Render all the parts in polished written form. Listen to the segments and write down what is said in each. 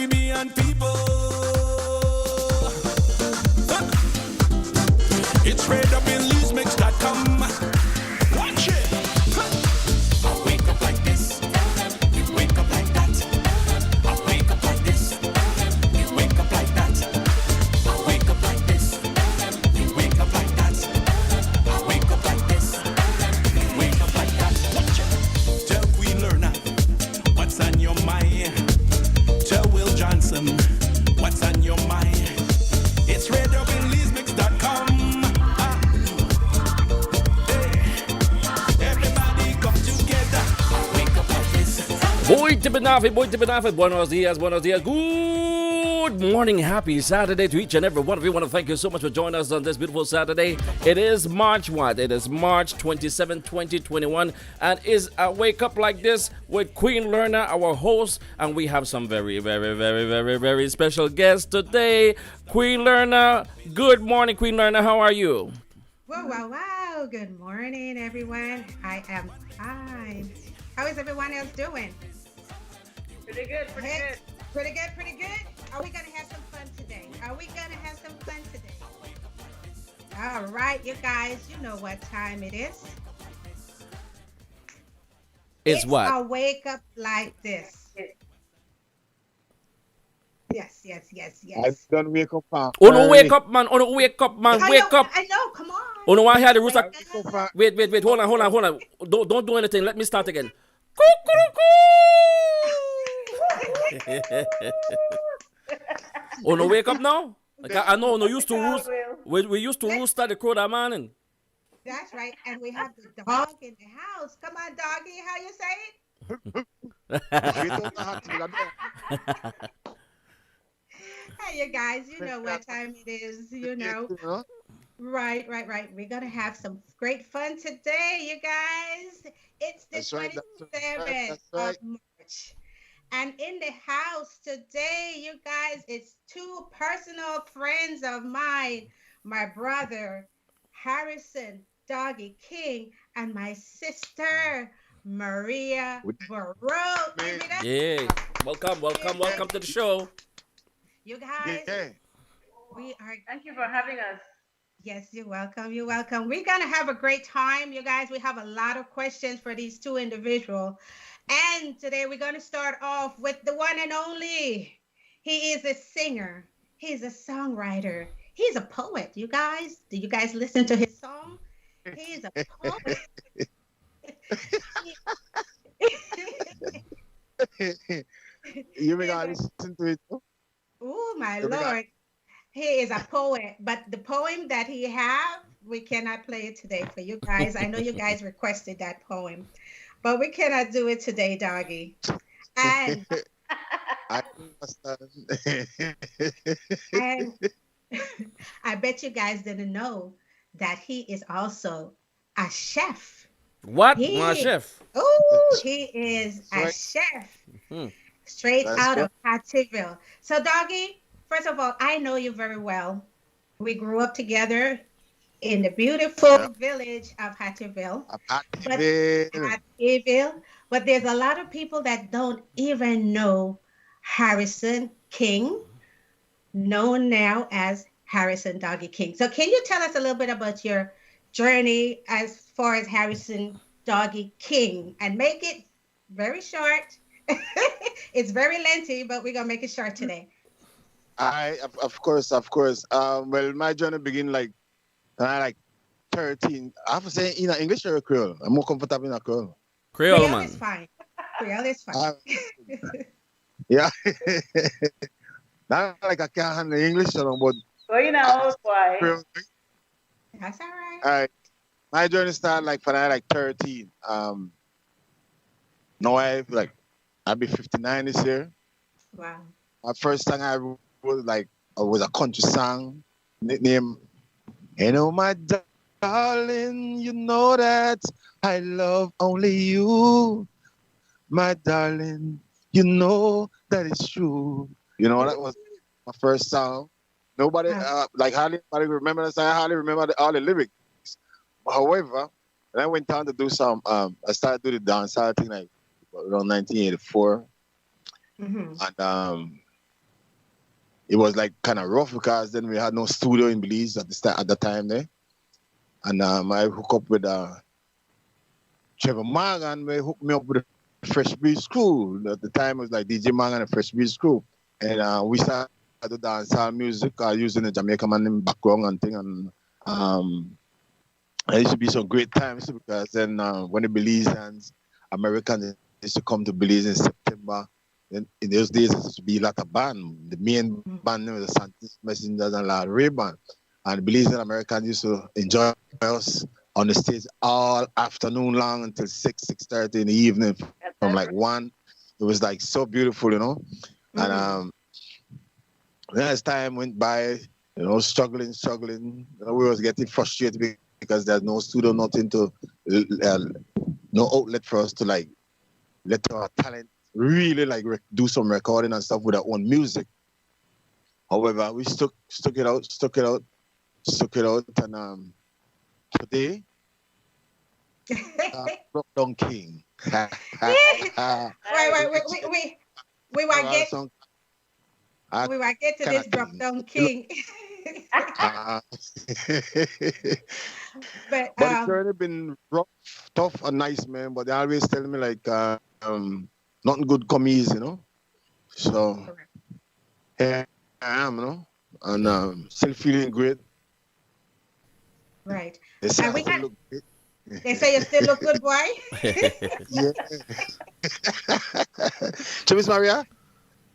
Caribbean people. It's RadioBillsMix.com. Watch it. I wake up like this. You wake up like that. I wake up like this. You wake up like that. I wake up like this. You wake up like that. I wake up like this. You wake up like that. Watch it. Tell Queen Lerna what's on your mind. Tell Will Johnson what's on your mind. It's RadioBillsMix.com. Everybody come together. I wake up like this. Muito benafe, buenos dias, good morning, happy Saturday to each and every one of you. I want to thank you so much for joining us on this beautiful Saturday. It is March what? It is March 27, 2021, and is a Wake Up Like This with Queen Lerna, our host, and we have some very special guests today. Queen Lerna, good morning, Queen Lerna, how are you? Wow. Good morning, everyone. I am fine. How is everyone else doing? Pretty good. Pretty good. Are we going to have some fun today? All right, you guys, you know what time it is. It's what? A wake up like this. Yes. I don't wake up. Uno wake up, man. Wake up. I know, come on. Uno, I hear the rooster. Wait. Wait. Hold on. Don't do anything. Let me start again. Uno wake up now? Like, I know Uno used to roost. We used to roost at the crow that morning. That's right, and we have the dog in the house. Come on, doggy, how you say it? Hey, you guys, you know what time it is, you know. Right. We're going to have some great fun today, you guys. It's the 27th of March. And in the house today, you guys, it's two personal friends of mine, my brother, Harrison Doggy King, and my sister, Maria Baroque. Yeah. Welcome to the show. You guys, we are. Thank you for having us. Yes, you're welcome. We're going to have a great time, you guys. We have a lot of questions for these two individuals. And today we're going to start off with the one and only. He is a singer. He's a songwriter. He's a poet, you guys. Do you guys listen to his song? He's a poet. You may not listen to it. Oh, my Lord. He is a poet, but the poem that he have, we cannot play it today for you guys. I know you guys requested that poem, but we cannot do it today, doggy. And, I and I bet you guys didn't know that he is also a chef. What? My chef. Oh, he is a right. chef. Hmm. Straight That's out right. of Hattieville. So, doggy, first of all, I know you very well. We grew up together in the beautiful village of Hattieville. But there's a lot of people that don't even know Harrison King, known now as Harrison Doggy King. So can you tell us a little bit about your journey as far as Harrison Doggy King, and make it very short? It's very lengthy, but we're going to make it short today. Of course. Well, my journey began when I like 13. I have to say in English or Creole. I'm more comfortable in a Creole. Creole, man. Is fine. Creole is fine. Yeah. Not like I can't handle English, but Well, you know why. Creole. That's all right. All right. My journey started when I like 13. Now I'll be 59 this year. Wow. My first song I wrote was a country song named "Hello, my darling, you know that I love only you, my darling, you know that it's true." You know, that was my first song. Nobody hardly remember the song. I hardly remember all the lyrics. However, when I went on to do some, I started doing the dancehall thing around 1984, Mm-hmm. and it was like kind of rough because then we had no studio in Belize at the time there. And I hooked up with Trevor Morgan. They hooked me up with the Fresh Breeze crew. At the time, it was like DJ Morgan and the Fresh Breeze crew. And we started to dancehall music using the Jamaican man in background and thing. And it used to be some great times because then when the Belizeans, Americans used to come to Belize in September, then in those days, it used to be a lot of band. The main band was the Santis Messengers and La Ray Band. And Belizean Americans used to enjoy us on the stage all afternoon long until 6:30 in the evening from like 1. It was like so beautiful, you know. And then as time went by, you know, struggling, you know, we was getting frustrated because there's no studio, nothing to, no outlet for us to like let our talent really like do some recording and stuff with our own music. However, we stuck it out, and today, Drop Down King. Wait. We were get to this Drop Down King. But it's really been rough, tough, and nice, man. But they always tell me like nothing good come easy, you know. So here I am, you know, and still feeling great. Right. They say And I still look great. they say you still look good, boy. Yeah. Travis Maria?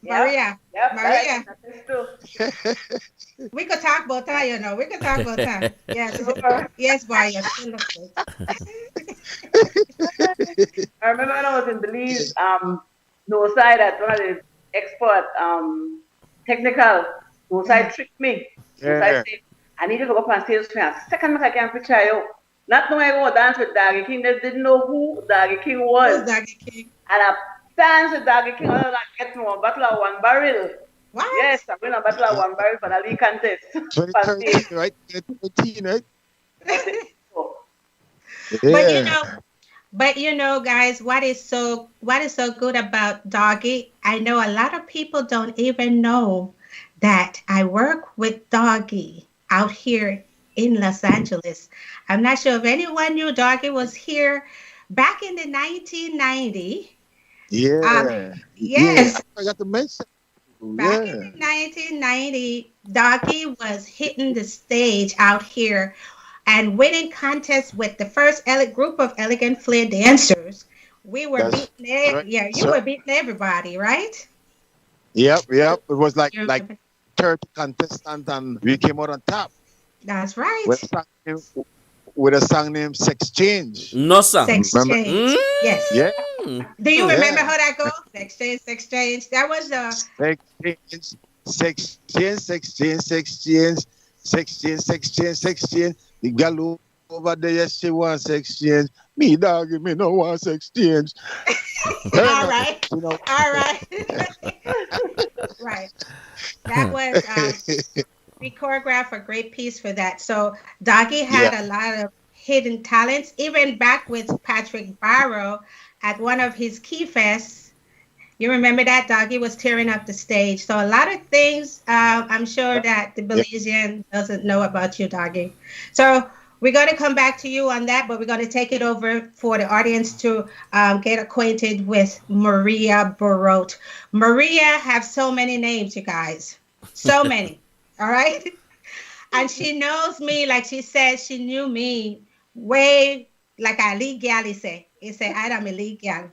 Maria. Yep, Maria. that's true. We could talk about that, you know. We could talk about that. Yes. Yes, boy, you still look good. I remember when I was in Belize, no side at one of the expert technical, no side tricked me. No side said, I need to go up on stage with me. Second I can picture you. Not knowing I go dance with Doggy King, they didn't know who Doggy King was. Who's Doggy King? And I danced with Doggy King other than getting one bottle of one barrel. What? Yes, I'm winning a bottle of one barrel for the league contest. 2013, right? 2013, right? But you know, guys, what is so good about Doggy? I know a lot of people don't even know that I work with Doggy out here in Los Angeles. I'm not sure if anyone knew Doggy was here back in the 1990. Yeah. Yes. I forgot to mention. Back in the 1990, Doggy was hitting the stage out here and winning contests with the first group of Elegant Flair dancers. We were beating you were beating everybody, right? Yep. It was like 30 contestants and we came out on top. That's right. With a song named Sex Change. No song. Sex Change. Yes. Yeah. Do you remember how that goes? Sex Change. That was the Sex Change. The girl over there, she wants sex change. Me, doggy, me no want sex change. All right. You know. All right. Right. That was we choreographed a great piece for that. So Doggy had a lot of hidden talents, even back with Patrick Barrow at one of his Key Fests. You remember that? Doggy was tearing up the stage. So a lot of things I'm sure that the Belizean doesn't know about you, Doggy. So we're going to come back to you on that, but we're going to take it over for the audience to get acquainted with Maria Barot. Maria have so many names, you guys. So many. All right? And she knows me, like she said, she knew me way, like a league gal, he say. He say, I'm a league gal.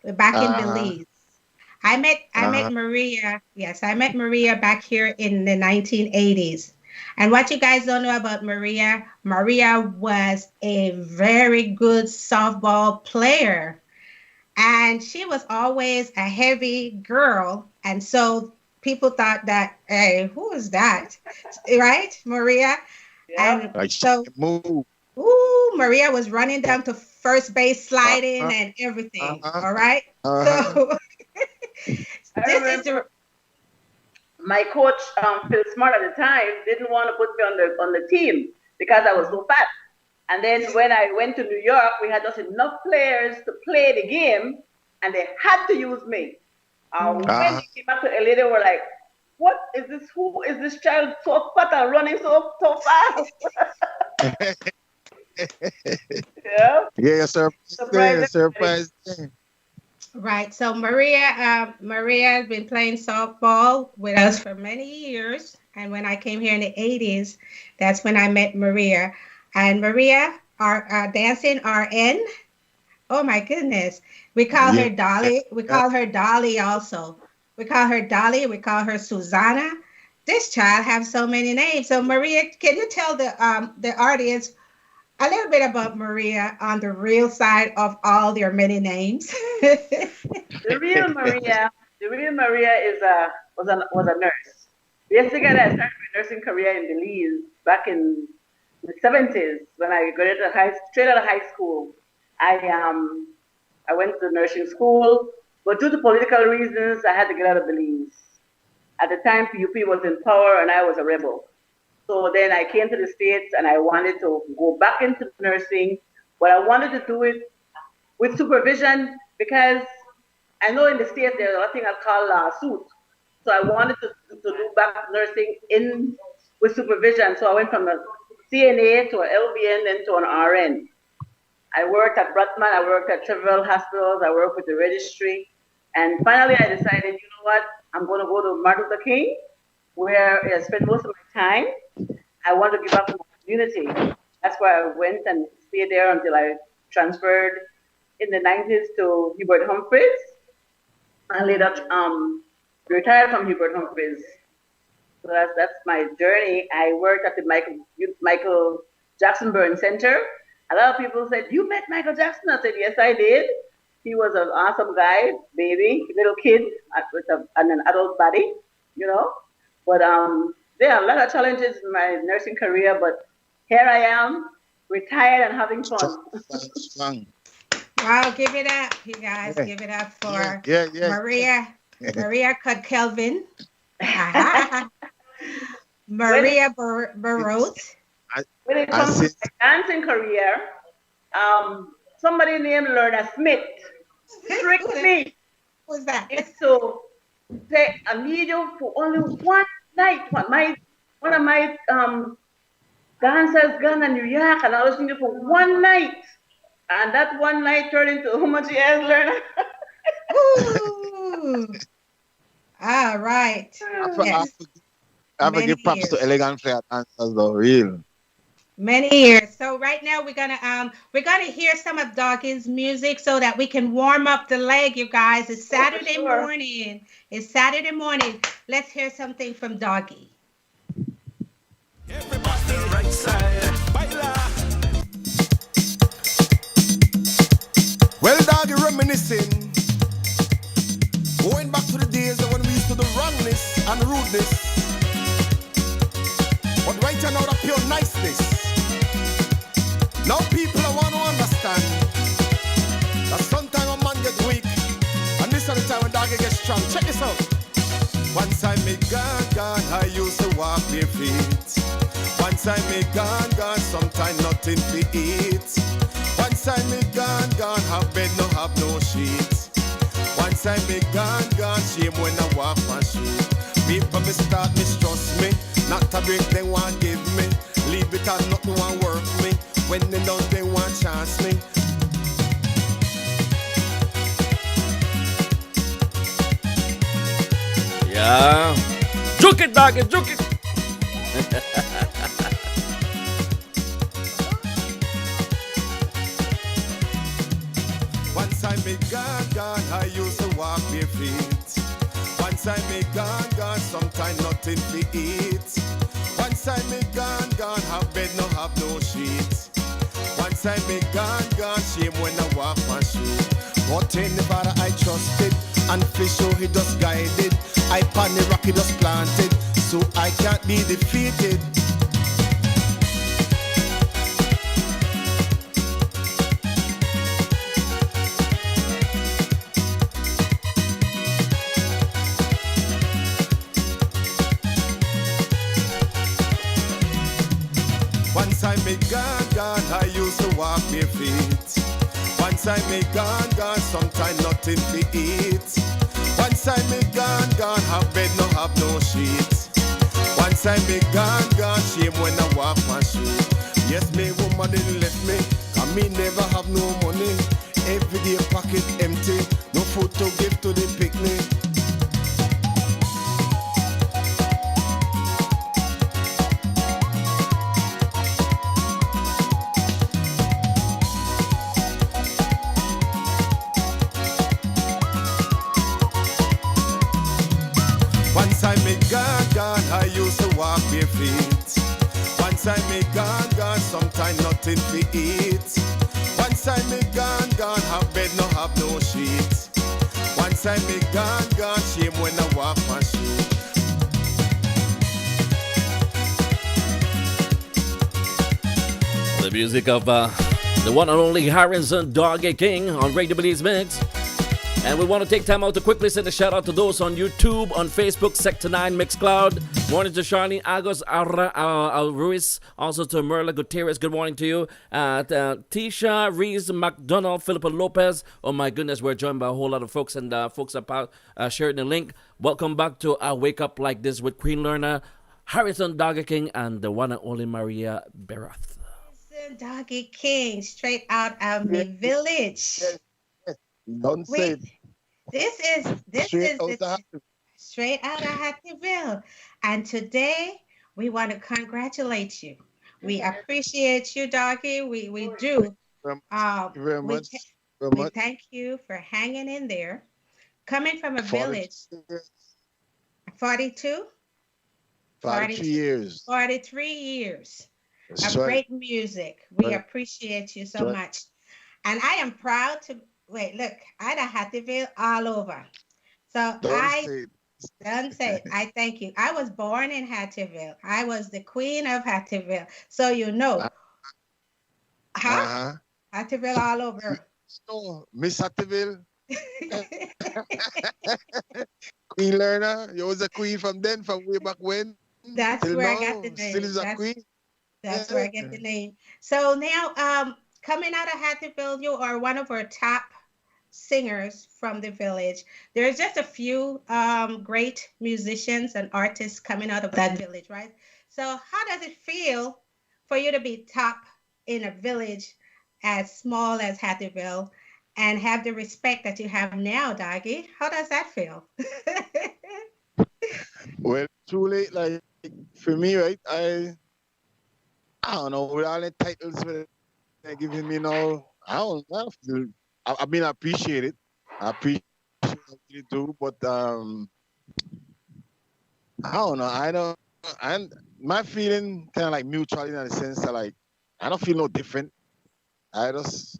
Back in Belize. I met Maria. Yes, I met Maria back here in the 1980s. And what you guys don't know about Maria was a very good softball player. And she was always a heavy girl. And so people thought that, hey, who is that? Right, Maria? Yeah. And like so, Maria was running down to first base, sliding and everything. All right? So this is my coach, Phil Smart at the time, didn't want to put me on the team because I was so fat. And then when I went to New York, we had just enough players to play the game, and they had to use me. When they came back to LA, they were like, what is this? Who is this child so fat and running so fast? Yeah. Yeah, Surprise. surprise. Right. So Maria has been playing softball with us for many years. And when I came here in the 80s, that's when I met Maria. And Maria, our dancing RN. Oh my goodness. We call her Dolly. We call her Dolly also. We call her Dolly. We call her Susanna. This child has so many names. So Maria, can you tell the audience a little bit about Maria on the real side of all their many names? The real Maria was a nurse. Basically, I started my nursing career in Belize back in the 70s when I graduated straight out of high school. I went to nursing school, but due to political reasons, I had to get out of Belize. At the time, PUP was in power, and I was a rebel. So then I came to the States, and I wanted to go back into nursing, but I wanted to do it with supervision because I know in the States there's a thing I call suit. So I wanted to do back nursing with supervision. So I went from a CNA to an LVN, then to an RN. I worked at Bratman, I worked at several hospitals, I worked with the registry. And finally I decided, you know what, I'm going to go to Martin Luther King, where I spent most of my time. I want to give back to my community. That's why I went and stayed there until I transferred in the 90s to Hubert Humphreys. I later retired from Hubert Humphreys. So that's my journey. I worked at the Michael Jackson Burn Center. A lot of people said, "You met Michael Jackson?" I said, "Yes, I did. He was an awesome guy, baby, little kid with an adult body, you know." But there are a lot of challenges in my nursing career, but here I am, retired and having fun. Wow, give it up, you guys. Yeah. Give it up for Maria Kelvin. Maria Barot. When it comes to my dancing career, somebody named Lorna Smith tricked me. Who's that? It's to take a video for only one night. One of my dancers gone to New York, and I was thinking for one night. And that one night turned into how much years, Lorna? Ooh. All right. I give props to Elegant Flair dancers though, real. Many years. So right now we're gonna hear some of Doggy's music so that we can warm up the leg, you guys. It's Saturday morning. It's Saturday morning. Let's hear something from Doggy. Everybody right side, baila. Well, Doggy reminiscing, going back to the days when we used to do wrongness and rudeness. But right now, the pure niceness. Now people I want to understand that sometimes a man get weak, and this is the time when Doggy gets strong. Check this out. Once I make gone, I used to walk bare feet. Once I make gone, sometimes nothing to eat. Once I make gone, have bed, no have no sheets. Once I make gone, shame when I walk my shoe. People start mistrust me, not a break they want give me. Leave because nothing want work me. When they don't, they want chance me. Yeah. Juke it, Doggy, juke it. Once I make gone, I used to walk bare feet. Once I make gone, sometimes nothing to eat. Once I make gone, have bed, no have no sheets. Once I make gone, shame when I walk my shoe. But in the father I trusted, and fish show he just guided. I pan the rock he just planted, so I can't be defeated. Once I make gone, I used to walk bare feet. Once I make gone, sometimes nothing to eat. Once I me gone, gone, have bed, no have no sheets. Once I me gone, gone, shame when I walk my shoe. Yes, me woman didn't left me, and me never have no money. Every day pocket empty, no food to give to the picnic. Once I me gone, gone, I used to walk bare feet. Once I me gone, gone, sometime nothing to eat. Once I me gone, gone, have bed, no have no sheets. Once I me gone, gone, shame when I walk my shoe. The music of the one and only Harrison Doggy King on Radio Belize Mix. And we want to take time out to quickly send a shout out to those on YouTube, on Facebook, Sector 9 Mixcloud. Morning to Charlene Agos Ruiz, also to Merla Gutierrez. Good morning to you. Tisha Reese McDonald, Philippa Lopez. Oh my goodness, we're joined by a whole lot of folks, and folks are sharing the link. Welcome back to Wake Up Like This with Queen Lerna, Harrison Doggy King, and the one and only Maria Berath. Harrison Doggy King, straight out of the village. Don't say it. This is straight out of Hattieville. And today we want to congratulate you. We appreciate you, Doggy. We do. Thank you very much. We thank you for hanging in there. Coming from a village. 42? 43 years. 43 years That's of right. great music. We Right. appreciate you so Right. much. And I am proud to wait, look, I done Hattieville all over. So Don't say it. don't say, I thank you. I was born in Hattieville. I was the queen of Hattieville. So you know. Uh-huh. Hattieville all over. So, Miss Hattieville, Queen Lerna, you was a queen from then, from way back when. That's till where now, I got the name. Still is a queen. That's where I get the name. So now, coming out of Hattieville, you are one of our top singers from the village. There's just a few great musicians and artists coming out of that village, right? So how does it feel for you to be top in a village as small as Hattieville and have the respect that you have now, Doggy? How does that feel? Well, truly, like, for me, right, I don't know, with all the titles they're giving me now, I don't feel, I mean, I appreciate it. I appreciate what you do, but I don't know. My feeling kind of like mutual in the sense that, like, I don't feel no different. I just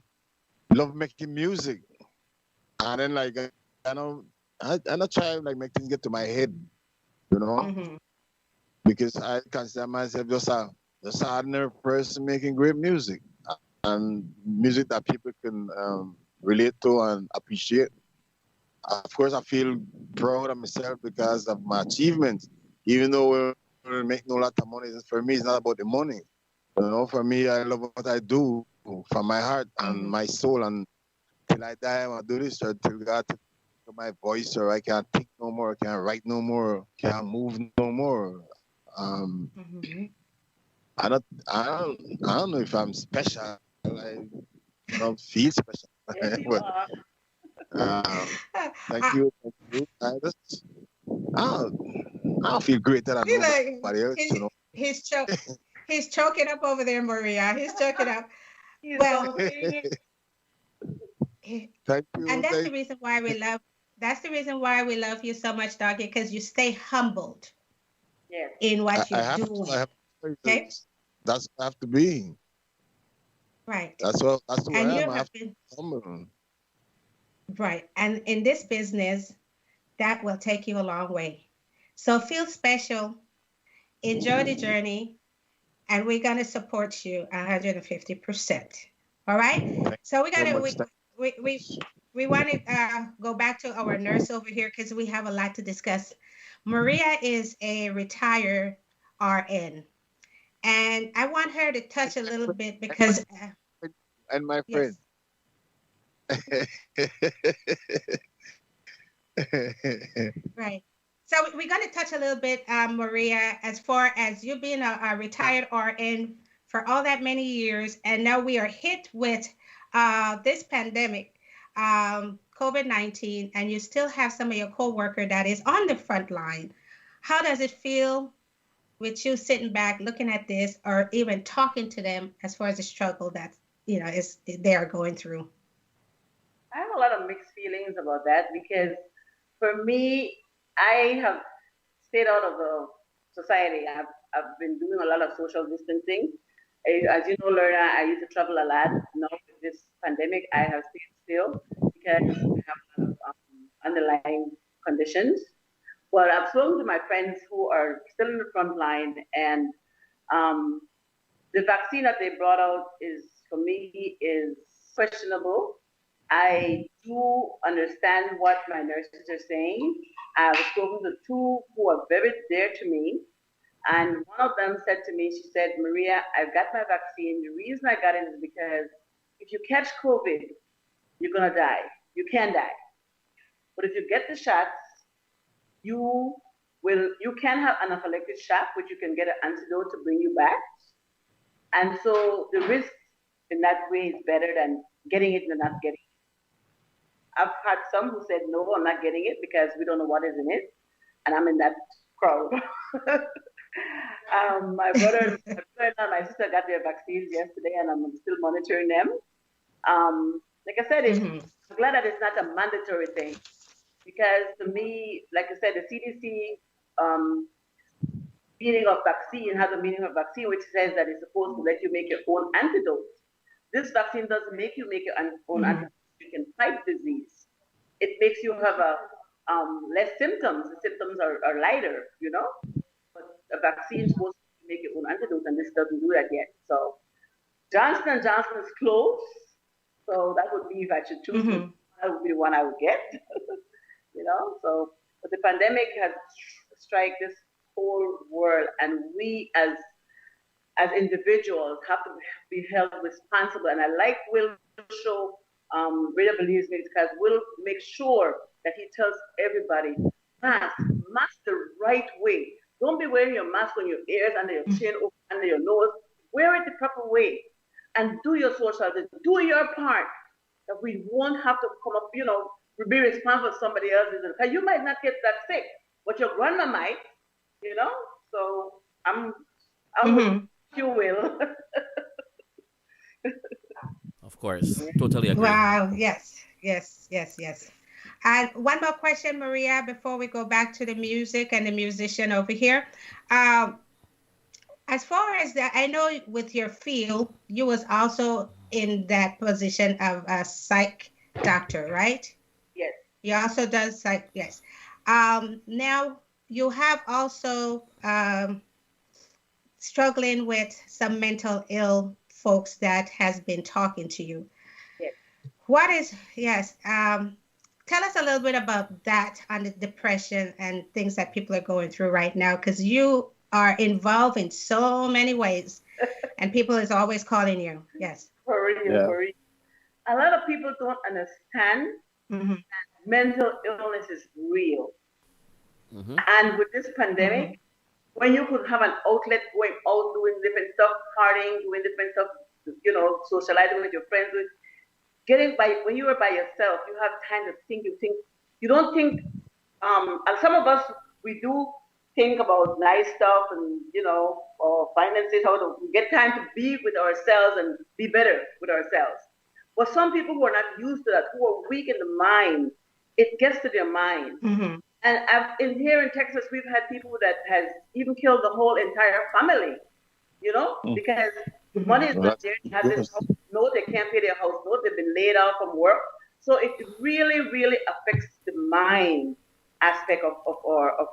love making music, and then, like, I don't try like make things get to my head, you know, Mhm. because I consider myself just a ordinary person making great music, and music that people can relate to and appreciate. Of course, I feel proud of myself because of my achievements. Even though we make no lot of money, for me, it's not about the money. You know, for me, I love what I do from my heart and my soul. And till I die, I do this until God takes my voice, or I can't think no more, can't write no more, can't move no more. Mhm. I don't know if I'm special. I don't feel special. Yes, you But, are. thank you. I don't feel greater than He like- nobody else, you know. He's choking up over there, Maria. He's choking up. He's Well- so sweet. Thank you. And that's the thank- reason why we love. That's the reason why we love you so much, Doggy, because you stay humbled Yes. in what I you're have to. doing. I have to. Okay. That's what I have to be. Right. That's who I And you am. I have have to been be humble. right. And in this business, that will take you a long way. So feel special. Enjoy the journey, and we're gonna support you 150%. All right. So we gotta much. we want to go back to our nurse over here because we have a lot to discuss. Maria is a retired RN, and I want her to touch a little bit because And my yes. friend. Right. So we're going to touch a little bit, Maria, as far as you being a retired RN for all that many years, and now we are hit with this pandemic, COVID-19, and you still have some of your coworker that is on the front line. How does it feel with you sitting back, looking at this, or even talking to them as far as the struggle that is they are going through? I have a lot of mixed feelings about that because for me, I have stayed out of the society. I've been doing a lot of social distancing. As you know, Lorna, I used to travel a lot. Now with this pandemic, I have stayed still because I have a lot of underlying conditions. But I've spoken to my friends who are still in the front line, and the vaccine that they brought out for me, is questionable. I do understand what my nurses are saying. I've spoken to two who are very dear to me. And one of them said to me, she said, Maria, I've got my vaccine. The reason I got it is because if you catch COVID, you're going to die. You can die. But if you get the shots, you can have anaphylactic shock, which you can get an antidote to bring you back. And so the risk in that way is better than getting it and not getting it. I've had some who said, no, I'm not getting it because we don't know what is in it. And I'm in that crowd. My brother and my sister got their vaccines yesterday, and I'm still monitoring them. Like I said, I'm glad that it's not a mandatory thing. Because to me, like I said, the CDC meaning of vaccine has a meaning of vaccine, which says that it's supposed to let you make your own antidote. This vaccine doesn't make you make your own antidote. You can fight disease. It makes you have less symptoms. The symptoms are lighter, But a vaccine is supposed to make your own antidote, and this doesn't do that yet. So Johnson & Johnson is close. So that would be, if I should choose, that would be the one I would get. So, but the pandemic has struck this whole world, and we as individuals have to be held responsible. And I like Will show Rita Believes Me, because Will make sure that he tells everybody, mask the right way. Don't be wearing your mask on your ears, under your chin, under your nose. Wear it the proper way, and do your social distance. Do your part, that we won't have to come up, be responsible for somebody else's. Because you might not get that sick, but your grandma might, So I'm with you, Will. Of course, totally agree. Wow, yes. And one more question, Maria, before we go back to the music and the musician over here. As far as that, I know with your field, you was also in that position of a psych doctor, right? Yes. You also does psych, yes. Now you have also struggling with some mental ill folks that has been talking to you. Yes. Tell us a little bit about that on the depression and things that people are going through right now, because you are involved in so many ways and people is always calling you. Yes. For real. A lot of people don't understand that mental illness is real. And with this pandemic, when you could have an outlet, going out, doing different stuff, partying, doing different stuff, socializing with your friends, when you are by yourself, you have time to think. You don't think. And some of us, we do think about nice stuff and or finances, how to get time to be with ourselves and be better with ourselves. But some people who are not used to that, who are weak in the mind, it gets to their mind. And here in Texas, we've had people that has even killed the whole entire family, because the money is not there. They have this house note, they can't pay their house note, they've been laid off from work. So it really, really affects the mind aspect of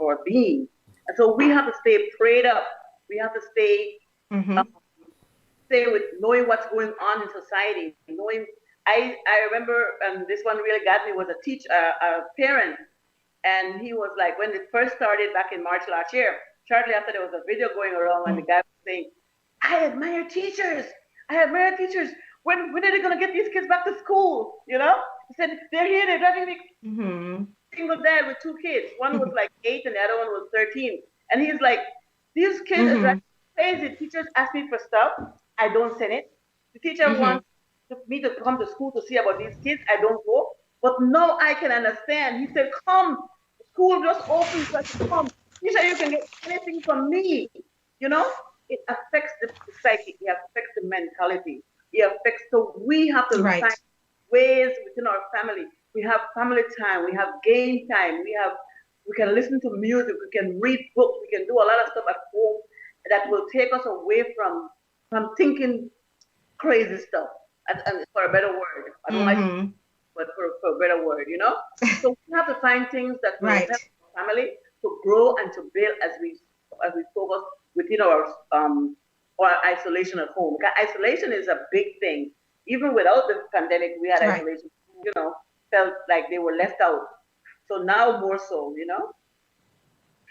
our being. And so we have to stay prayed up. We have to stay with knowing what's going on in society. I remember this one really got me, was a parent. And he was like, when it first started back in March last year, shortly after, there was a video going around and the guy was saying, I admire teachers. When are they going to get these kids back to school? He said, they're here, they're driving me. single dad with 2 kids. One was like 8 and the other one was 13. And he's like, these kids are like crazy. Teachers ask me for stuff. I don't send it. The teacher wants me to come to school to see about these kids. I don't go. But now I can understand. He said, come. School just opened, so I said, come. Teacher, you can get anything from me. You know? It affects the psyche. It affects the mentality. It affects, so we have to find ways within our family. We have family time. We have game time. We can listen to music. We can read books. We can do a lot of stuff at home that will take us away from thinking crazy stuff. And for a better word, I don't like, but for a better word, you know. So we have to find things that will help our family to grow and to build as we focus within our isolation at home. Because isolation is a big thing. Even without the pandemic, we had isolation. You know, felt like they were left out. So now more so, you know.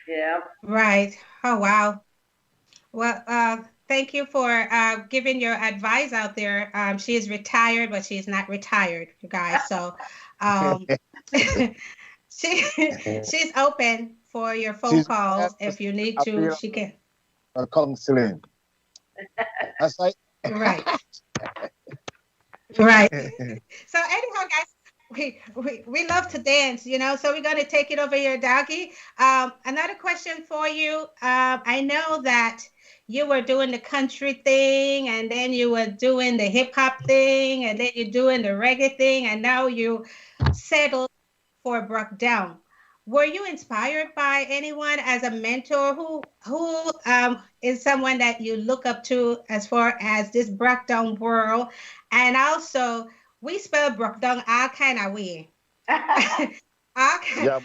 Yeah. Right. Oh wow. Well, thank you for giving your advice out there. She is retired, but she's not retired, you guys. So she's open for your phone calls if you need to. She can. Counseling. That's right. Right. Right. So anyhow, guys, we love to dance, you know, so we're going to take it over here, Doggy. Another question for you. I know that you were doing the country thing, and then you were doing the hip hop thing, and then you're doing the reggae thing, and now you settled for Brock Down. Were you inspired by anyone as a mentor who is someone that you look up to as far as this Brock Down world? And also, we spell Brock Down all kind of way. all kind of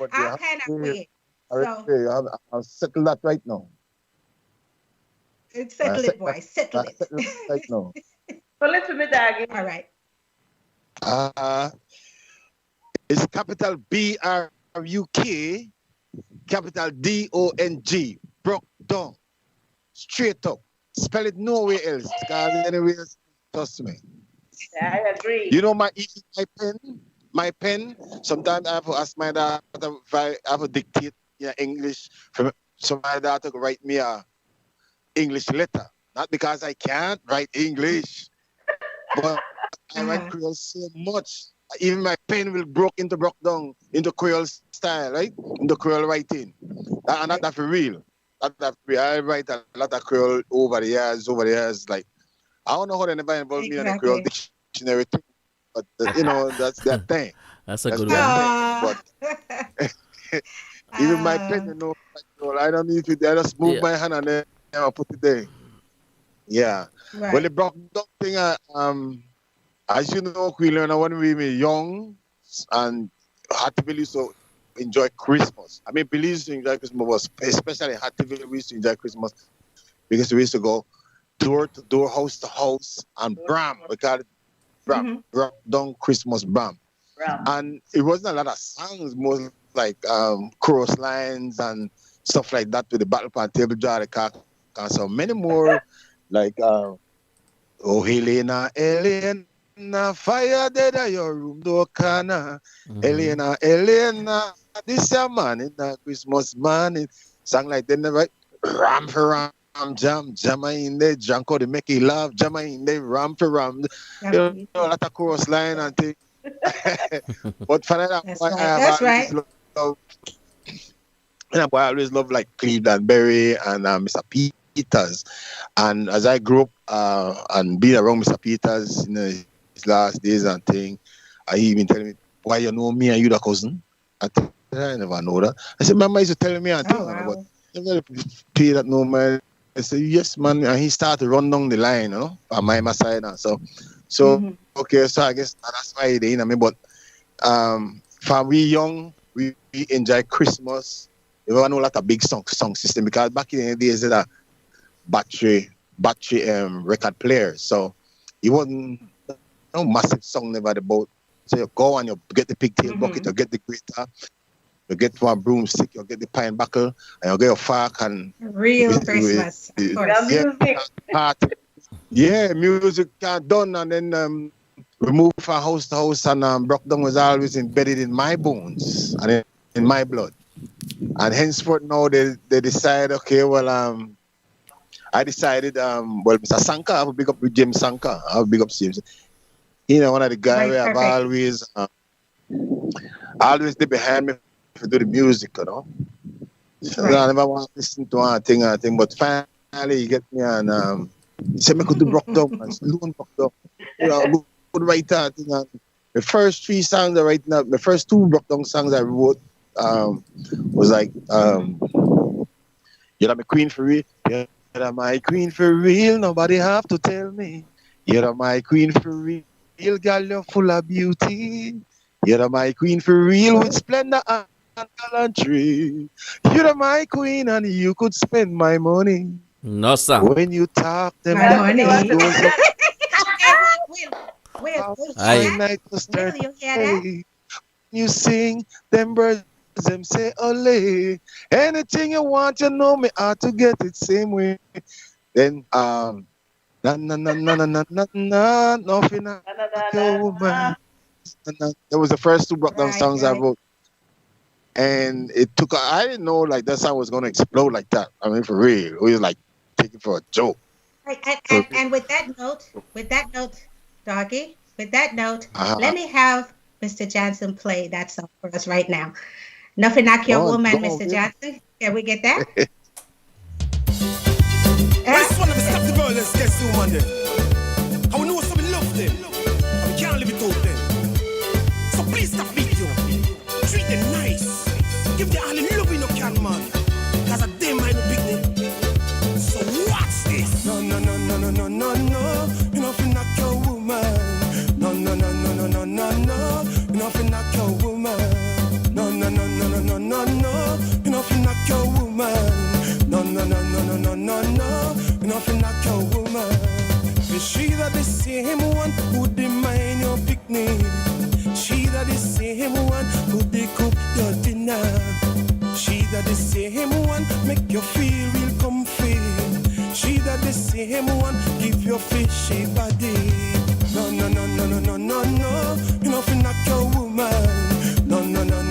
way. So, I'll settle that right now. Settle it, boy. Settle it. Right now. So let's do it again. All right. It's capital BRUK, capital DONG, Brock Down. Straight up. Spell it nowhere else. Because anywhere else, trust me. Yeah, I agree. You know my pen. Sometimes I have to ask my daughter if I have to dictate English so my daughter can write me a English letter. Not because I can't write English, but I write Creole so much. Even my pen will break into Brock Down, into Creole style, right? Into Creole writing. And that's for real. I write a lot of Creole over the years. Like, I don't know how they never involved me in a Creole dictionary too, but you know, that's that thing. That's a good one. But even my pen, you know, I don't need to. I just move my hand and then I put it there. Yeah. Right. Well, the Brock Down thing, as you know, we learned when we were young and Hattieville used to enjoy Christmas. I mean, Billy used to enjoy Christmas, but especially Hattieville, we used to enjoy Christmas because we used to go door to door, house to house, and Bram. We call it Bram. Brock Down Christmas Bram. And it wasn't a lot of songs, most like chorus lines and stuff like that with the battle pan table jar, the car, and so many more like oh Helena, fire dead at your room door corner. Helena, this your man in the Christmas morning. Song like that, never ram for ram. Jam in there, Janko, they make you laugh, jam in there, ram for ram. You know, a lot of chorus line and things. But for that, I always love like Cleveland Berry and Mr. Peters. And as I grew up and being around Mr. Peters in his last days and thing, he even telling me, why you know me and you the cousin? I never know that. I said, my mom used to tell me and thing, but never pay that no man. I said, yes, man. And he started to run down the line, you know, on my side. And so okay, so I guess that's why they in me. But for we young, we enjoy Christmas. We know a lot of big song system because back in the days, there battery record players. So it wasn't no massive song never about. So you go and you get the pigtail bucket, you get the guitar. You get one broomstick, you get the pine buckle, and you get your fork and real Christmas. Of course. Music done, and then we moved from house to house, and Brock Down was always embedded in my bones, and in my blood. And henceforth now they decide, okay, well, I decided, Mr. Sanka, I will big up with James Sanka. I will big up James. One of the guys where I've always there behind me to do the music, So I never want to listen to anything, but finally he get me and he said me could do Brock Down, man. Loon Brock Down. Good writer thing. And the first 3 songs I write now, the first 2 Brock Down songs I wrote was like You're my queen for real. You're my queen for real. Nobody have to tell me. You're my queen for real. Girl, you're full of beauty. You're my queen for real with splendor and gallantry. You're my queen and you could spend my money. No, sir. When you talk, them My money. You sing, them birds, them say, ole. Anything you want, you know me how to get it same way. Then, nothing like your woman. That was the first 2 Brock Down songs I wrote. And it took, I didn't know like that song was going to explode like that. I mean, for real. It was like taking for a joke. And with that note, Doggy, let me have Mr. Johnson play that song for us right now. Nothing like your woman, Mr. Johnson. Can we get that? This one of the stop the violence, guess who, man, then? I will know somebody love them. And we can't live it out them. So please stop beating you. Treat them nice. Give them all the love you can, man. Because of them might be big. So watch this. No. You know, feel like your woman. No. You know, feel like your woman. No. You know, feel like your woman. No. You know, feel like your woman. Is she that the same one who demand your picnic? She that the same one who they cook your dinner? She that the same one make you feel real comfy? She that the same one give your fishy body? No. You know, feel like your woman. No. You know,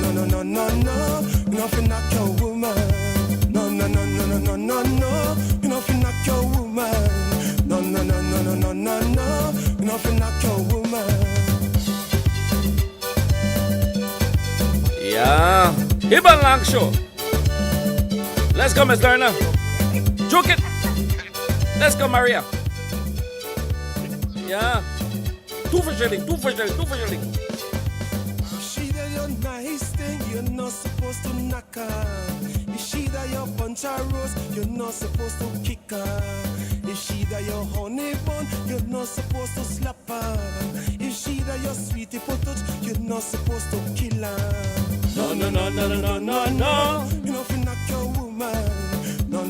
feel like your woman. No. You know, feel like your woman. No. You know, feel like your woman. Yeah. Ibang Lang Show. Let's go, Miss Lerner. Juke it. Let's go, Maria. Yeah. 2 for shilling. She that your nice thing, you're not supposed to knock her. Is she that your bunch of rose, you're not supposed to kick her. Is she that your honey bun, you're not supposed to slap her. Is she that your sweetie potato, you're not supposed to kill her. No. You know, feel like your woman. No.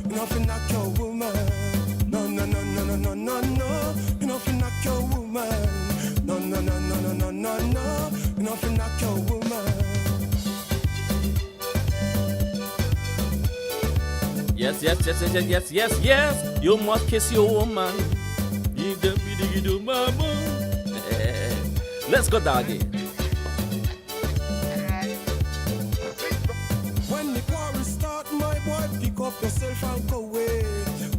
You know, feel like your woman. No. You know, feel like your woman. No. You know, feel like your woman. Yes. You must kiss your woman. Let's go, Doggy. When the quarrel start, my boy, pick up yourself and go away.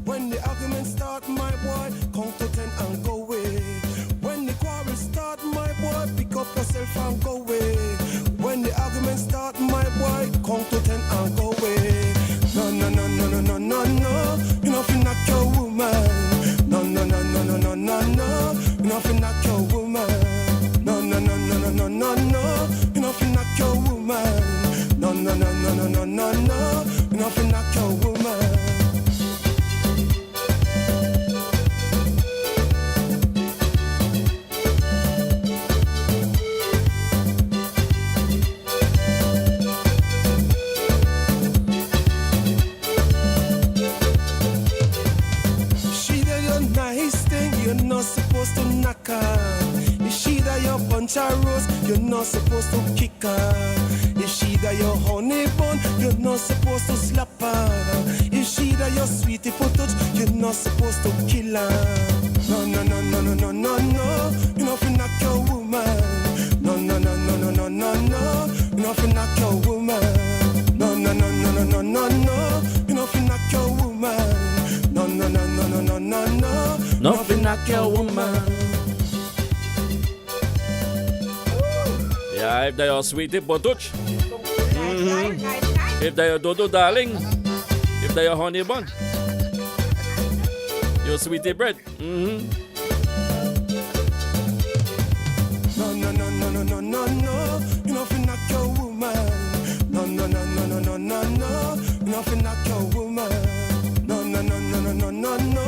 When the argument start, my boy, count to 10 and go away. When the quarrel start, my boy, pick up yourself and go away. When the argument start, my boy, count to 10 and go away. No. You know, feel like your woman. No. You know, feel like your woman. No. You know, feel like your woman. No. You know, feel like your woman. She that your nice thing, you're not supposed to knock her. Is she that your bunch of rose, you're not supposed to kick her. Is she that your honey bun, you're not supposed to slap her. Is she that your sweetie potato, you're not supposed to kill her. No. You know, feel like your woman. No. Yeah, if they are sweetie potuch, Right. if they are dodo darling, if they are honey bun, your sweetie bread. No, no, no, no, no, no, no, no. You know, if not your woman. No, no, no, no, no, no, no, no. You know, if not your woman. No, no, no, no, no, no, no, no.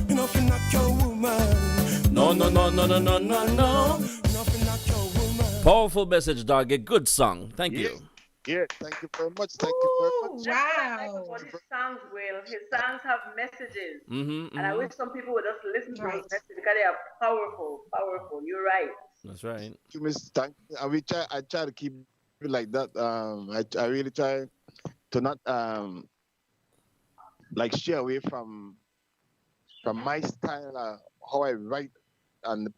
You know, if not your woman. No, no, no, no, no, no, no, no. You know, if not your woman. Powerful message, dog. A good song. Thank Yeah. you. Yeah, thank you very much. Thank you very Ooh, much. That's what I like wow. about his songs, Will. His songs have messages. Mm-hmm, And I wish some people would just listen to Right. those messages because they are powerful, powerful. You're right. That's right. Thank you, Miss. Thank you. I try to keep it like that. I really try to not like stray away from my style, how I write and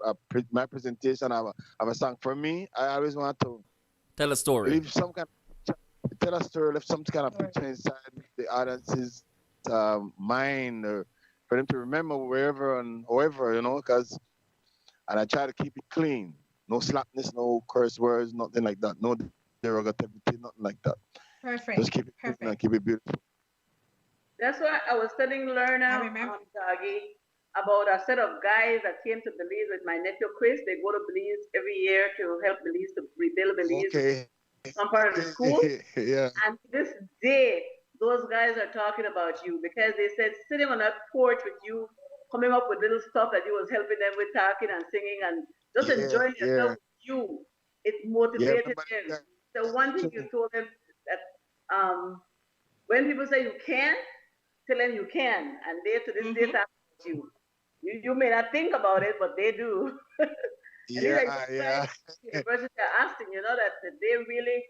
my presentation of a song. For me, I always want to Tell a story. leave some kind tell a story, leave some kind of picture inside the audience's mind, or for them to remember wherever and however, and I try to keep it clean. No slapness, no curse words, nothing like that. No derogativity, nothing like that. Perfect. Just keep it clean and Perfect. keep it beautiful. That's why I was telling I Lerna remember. Doggy about a set of guys that came to Belize with my nephew Chris. They go to Belize every year to help Belize to rebuild Belize, Okay. some part of the school. Yeah. And to this day, those guys are talking about you because they said sitting on that porch with you, coming up with little stuff that you was helping them with, talking and singing and just Yeah, enjoying yourself yeah. with you. It Yeah, motivated remember them. that. So one thing you told them that when people say you can, tell them you can, and they to this day talk about you. You may not think about it, but they do. And these are Yeah, young yeah. guys at the university are asking, that they really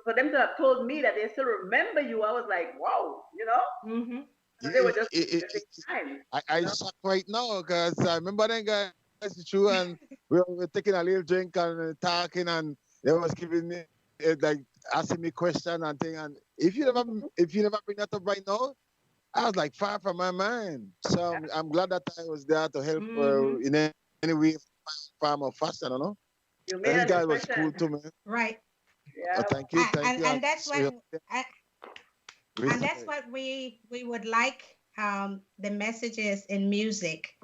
for them to have told me that they still remember you. I was like, wow, Mm-hmm. So they were just It- wasting time. I shocked right now because I remember them guys true, and we were taking a little drink and talking, and they was giving me like asking me question and thing. And if you never bring that up right now, I was like far from my mind. So I'm glad that I was there to help Mhm. in any way, form or fashion. You made This an guy was impression. cool too, man. Right. Yeah. Thank you, thank you. And that's what Really- and that's what we would like, the messages in music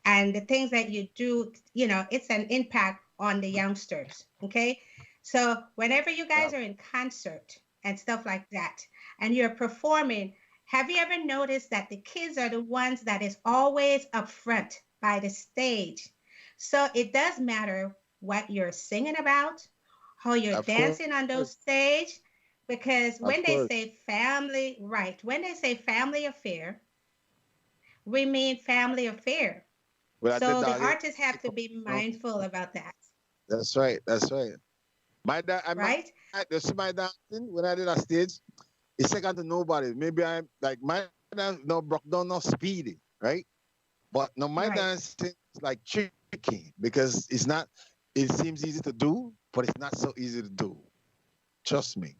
and the things that you do, it's an impact on the youngsters. Okay. So whenever you guys are in concert and stuff like that, and you're performing, have you ever noticed that the kids are the ones that is always up front by the stage? So it does matter what you're singing about, how you're Of dancing on those stage, because when they course. say family, right, when they say family affair, we mean family affair. Well, I So did the that. artists have to be mindful about that, That's right. That's right. My dad, right? you see my dancing when I did a stage, it's second to nobody. Maybe I'm like my dance no broke down, no speedy, right? But no, my Right. dancing is like tricky because it's not. It seems easy to do, but it's not so easy to do. Trust me.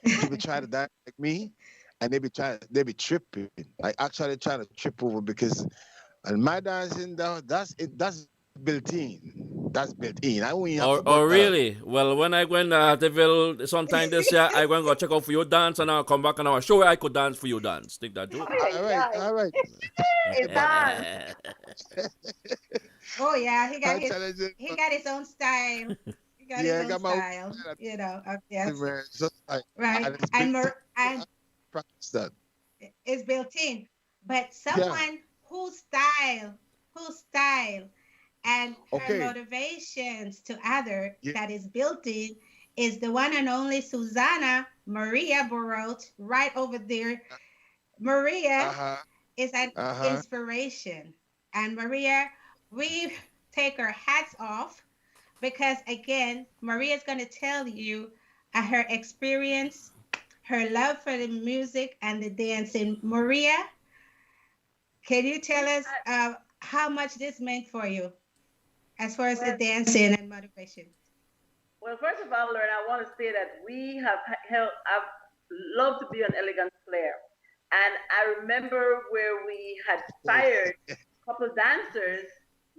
People try to dance like me, and they be tripping. Like actually trying to trip over because, and my dancing that's built in. That's built in. I don't even have to Oh, work that. really? Well, when I go in Deville sometime this year, I going to go check out for your dance, and I'll come back and I'll show you I could dance for your dance. Think that, Joe? All right, all right. It's on. Oh yeah, he got I his challenge it. he got his own style. He got Yeah, I his got own my own style. style. Yes, Man, so, right. and it's And built and practice that. it's built in. But someone whose style and her Okay. motivations to other Yeah. that is built in is the one and only Susanna Maria Barot right over there. Maria Uh-huh. is an inspiration. And Maria, we take our hats off because again, Maria is going to tell you her experience, her love for the music and the dancing. Maria, can you tell us how much this meant for you as far as the dancing and motivation? Well, first of all, Lorna, I want to say that I've loved to be an elegant player. And I remember where we had fired a couple of dancers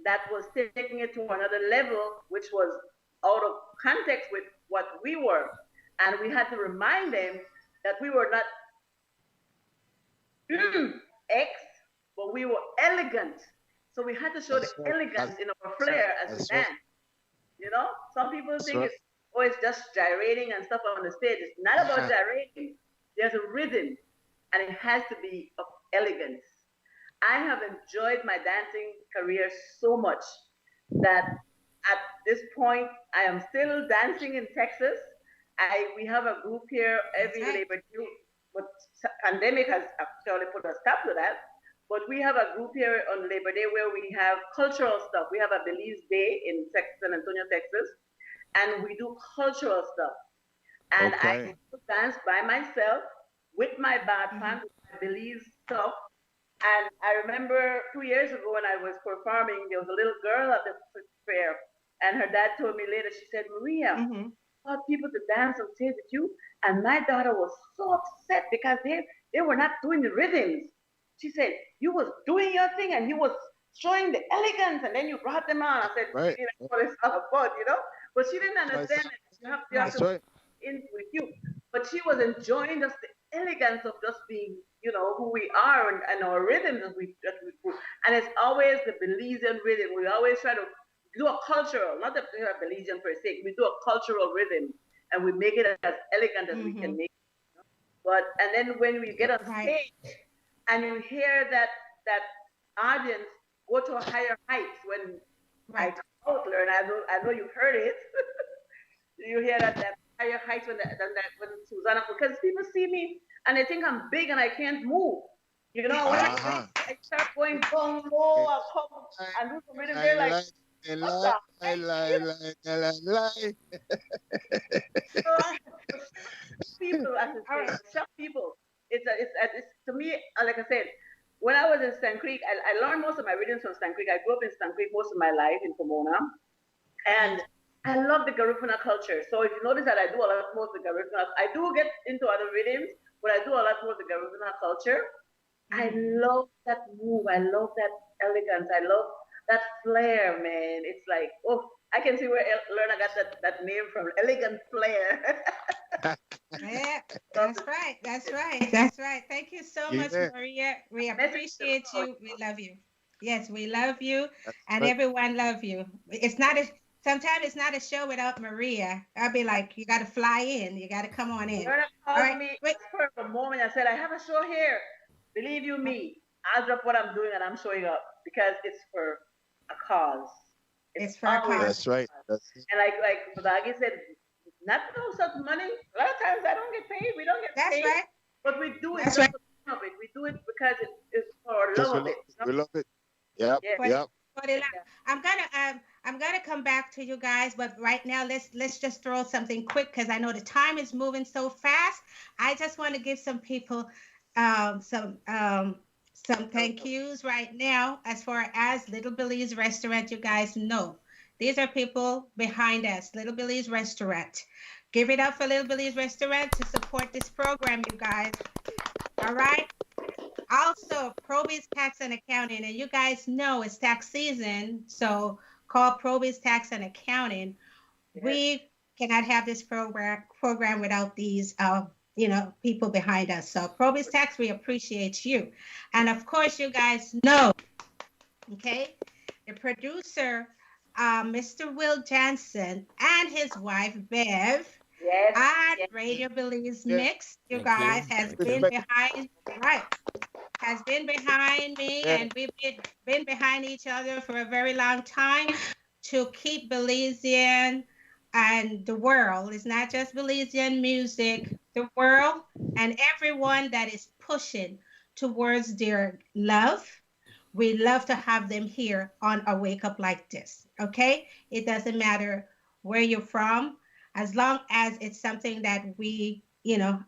that was taking it to another level, which was out of context with what we were. And we had to remind them that we were not X, but we were elegant. So we had to show That's the right. elegance in our flair as we That's right. dance. You know, some people That's think right. it's just gyrating and stuff on the stage. It's not about gyrating. There's a rhythm, and it has to be of elegance. I have enjoyed my dancing career so much that at this point I am still dancing in Texas. We have a group here every That's right. Labor Day, but pandemic has actually put a stop to that. But we have a group here on Labor Day where we have cultural stuff. We have a Belize Day in San Antonio, Texas, and we do cultural stuff. And I Okay. dance by myself with my band, with my Belize stuff. And I remember 2 years ago when I was performing, there was a little girl at the fair, and her dad told me later, she said, Maria, Mhm. I want people to dance on stage with you. And my daughter was so upset because they were not doing the rhythms. She said, you was doing your thing and you was showing the elegance and then you brought them on. I said, Right. you know what it's all about, you know? But she didn't understand that you have That's to right. in with you. But she was enjoying just the elegance of just being, you know, who we are and our rhythms that we put. And it's always the Belizean rhythm. We always try to do a cultural, not the Belizean per se. We do a cultural rhythm and we make it as elegant as we can make it. But and then when we get on Right. stage and you hear that audience go to a higher heights when I Right. come out, learn. I know you've heard it. You hear that higher heights when Susanna, because people see me and they think I'm big and I can't move. You know, when Uh-huh. I start going down low, I come and do some rhythm, they're like, what the heck? So people, as I say, shock people. It's to me, like I said, when I was in Stan Creek, I learned most of my rhythms from Stan Creek. I grew up in Stan Creek most of my life in Pomona. And I love the Garifuna culture. So if you notice that I do a lot more of the Garifuna, I do get into other rhythms, but I do a lot more of the Garifuna culture. I love that move. I love that elegance. I love that flair, man. It's like, oh, I can see where Lerna got that name from, elegant flair. Yeah, that's right. That's right. That's right. Thank you so much, Yeah. Maria. We Message to appreciate God. you. We love you. Yes, we love you, That's and right. everyone love you. It's not a sometimes it's not a show without Maria. I'll be like, you got to fly in. You got to come on in. Lerna All called right. me Wait. just for a moment. I said, I have a show here. Believe you me, I'll drop what I'm doing and I'm showing up because it's for a cause. It's for a always cause. That's right. That's it. And like Badagi said, not no such money. A lot of times I don't get paid. We don't get That's paid. right. But we do it That's just right. for the love of it. We do it because it's for Just love we of love it. it. We love it. Yep. Yeah. Yep. But I'm gonna come back to you guys, but right now let's just throw something quick because I know the time is moving so fast. I just want to give some people some thank yous right now as far as Little Billy's Restaurant. You guys know these are people behind us. Little Billy's Restaurant. Give it up for Little Billy's Restaurant to support this program, you guys. All right. Also, Proby's Tax and Accounting, and you guys know it's tax season, so call Proby's Tax and Accounting. We cannot have this program without these, people behind us. So, Proby's Tax, we appreciate you, and of course, you guys know, okay, the producer, Mr. Will Jansen, and his wife Bev. Yes. At yes. Radio Belize Yeah. Mix, you Thank you. guys has Thank been you. has been behind me, Yeah. and we've been behind each other for a very long time to keep Belizean and the world. It's not just Belizean music, the world and everyone that is pushing towards their love. We love to have them here on a wake up like this. Okay, it doesn't matter where you're from, as long as it's something that we,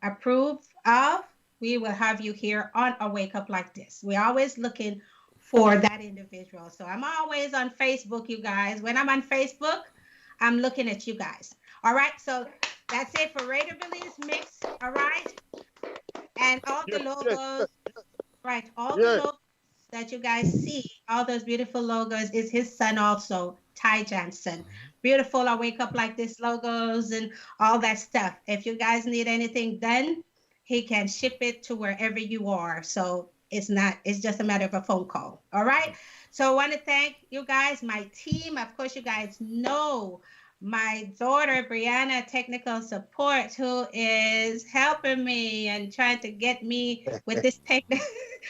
approve of, we will have you here on a wake up like this. We're always looking for that individual. So I'm always on Facebook, you guys. When I'm on Facebook, I'm looking at you guys. All right. So that's it for Radio Belize Mix. All right. And all the logos, right? All the logos that you guys see, all those beautiful logos is his son also, Ty Jansen. beautiful I Wake Up Like This logos and all that stuff. If you guys need anything done, he can ship it to wherever you are. So it's just a matter of a phone call. All right. So I want to thank you guys, my team. Of course, you guys know my daughter, Brianna, technical support, who is helping me and trying to get me with this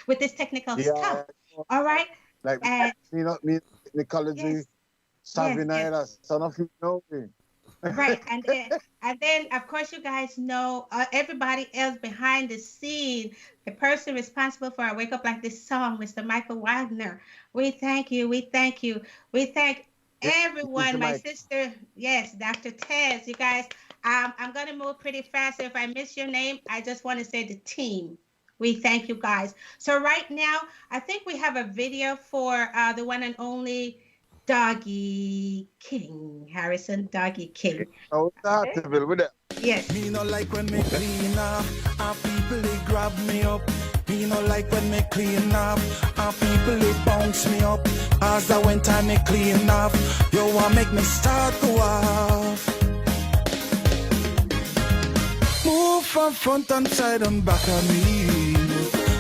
with this technical stuff. All right. Like, And me technology, yes, savvy yes, yes. night, son of you know me. Right. And then of course you guys know everybody else behind the scene, the person responsible for I Wake Up Like This song, Mr. Michael Wagner. We thank you. We thank you. We thank everyone. My sister, yes, Dr. Tez. You guys, I'm gonna move pretty fast. So if I miss your name, I just want to say the team. We thank you guys. So right now, I think we have a video for the one and only Doggy King, Harrison Doggy King. Oh, that's a bit with it. Yes. Me no like when me clean up, and people they grab me up. Me no like when me clean up, and people they bounce me up. As I went time me clean up, yo want make me start go off. Move from front and side and back of me.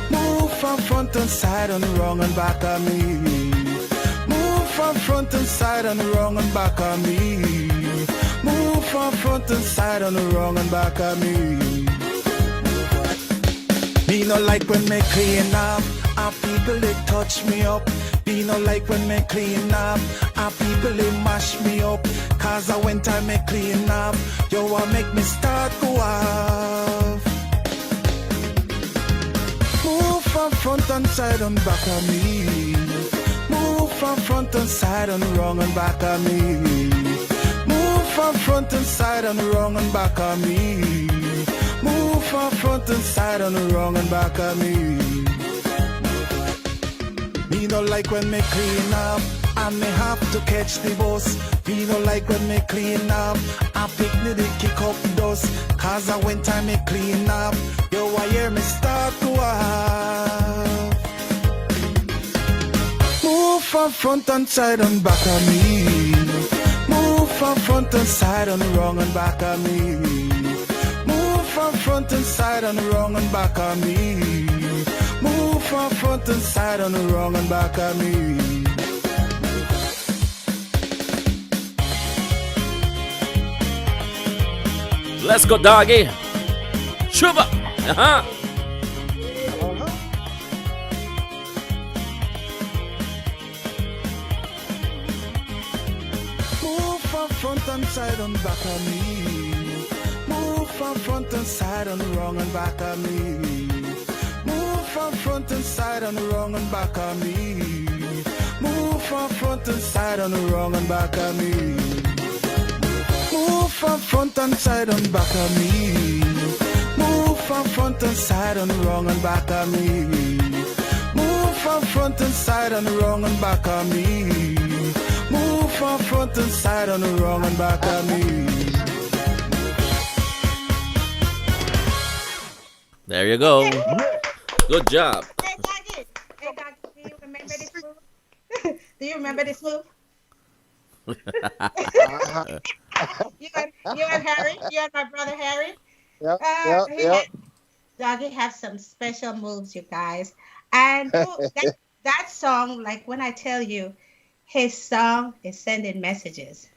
Move from front and side and wrong and back of me. Move from front and side and wrong and back of me. Move from front and side and wrong and back of me. Me no like when me clean up, and people they touch me up. Me no like when me clean up, and people they mash me up. Cause I went time me clean up, yo want make me start go off. Move from front and side and back of me. Move from front and side and wrong and back of me. Move from front and side and wrong and back of me. Move from front and side and wrong and back of me. Me no like when me clean up, and me have to catch the bus. Me no like when me clean up, and pick me the kick up dust. Cause I went time me clean up, yo I hear me start to walk. Move from front and side and back of me. Move from front and side and wrong and back of me. Move from front and side and wrong and back of me. Move from front and side and wrong and back of me. Let's go, Doggy. Shuba. Uh-huh. Move from front and side and back of me. Move from front and side and wrong and back of me. Move from front and side and wrong and back of me. Move from front and side and wrong and back of me. Move from front and side and back of me. Move from front and side and wrong and back of me. Move from front and side and wrong and back of me. Move from front and side and wrong and back of me. There you go. Good job. Hey, Doggy. Hey, Doggy, do you remember this move? Do you remember this move? You and Harry? You and my brother Harry? Doggy have some special moves, you guys. And that song, like when I tell you, his song is sending messages.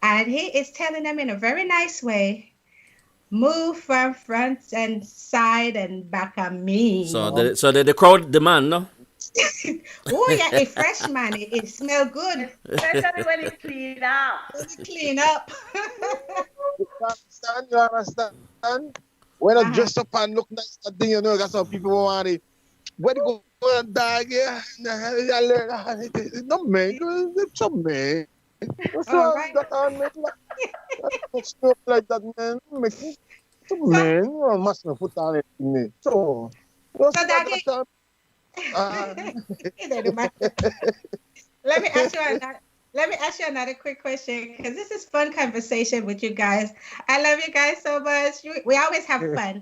And he is telling them in a very nice way, move from front and side and back of me. So the crowd demand, no? Oh yeah, a fresh man. It smell good. Especially when it's clean up. Clean up. You understand? When I dress up and look nice, that thing, you know, got some people who want it. Where to go and dog, yeah? No man, it's a man. What's wrong with that on me? That's stuff like that, man. It's a man. You must not put on it in me. So Doggy. Let me ask you another quick question, because this is fun conversation with you guys. I love you guys so much. We always have fun.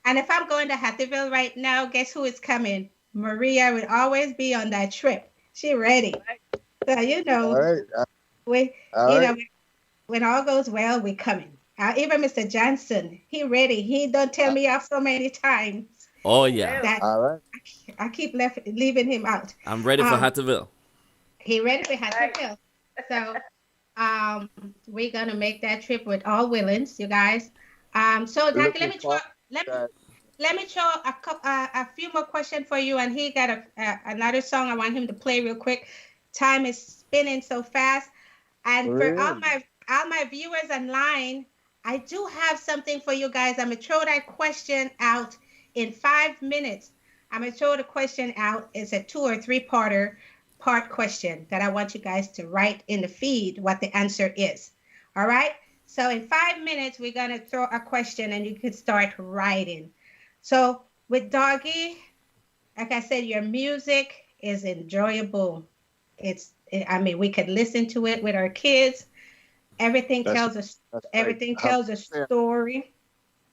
And if I'm going to Hattieville right now, guess who is coming? Maria would always be on that trip. She ready. So you know, when all goes well, we coming. Even Mr. Johnson, he ready. He don't tell me off so many times Oh yeah, that All right. I keep leaving him out. I'm ready for Um, Hatterville. he ready for Right. Hatfield. So we're gonna make that trip with all willings, you guys. So Jackie, Looking forward let to me that. let me throw a few more questions for you, and he got another song I want him to play real quick. Time is spinning so fast, and for Really? all my viewers online, I do have something for you guys. I'm gonna throw that question out in 5 minutes. I'm gonna throw the question out. It's a 2 or 3 part question that I want you guys to write in the feed what the answer is. All right. So in 5 minutes, we're gonna throw a question, and you can start writing. So with Doggy, like I said, your music is enjoyable. I mean, we could listen to it with our kids. Everything That's tells that's right. everything Have tells a fair. story.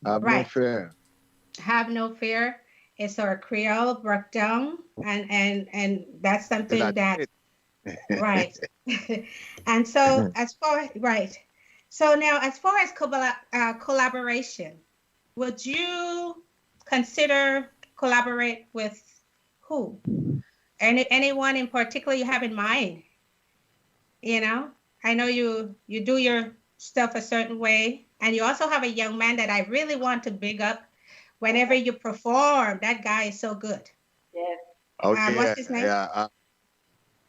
Have no Right. fear. Have no fear. It's our Creole breakdown, and that's something That's that it. right. And so right. So now as far as collaboration, would you consider collaborate with who? Anyone in particular you have in mind? You know, I know you do your stuff a certain way, and you also have a young man that I really want to big up. Whenever you perform, that guy is so good. Yes. Oh What's yeah, his name? yeah.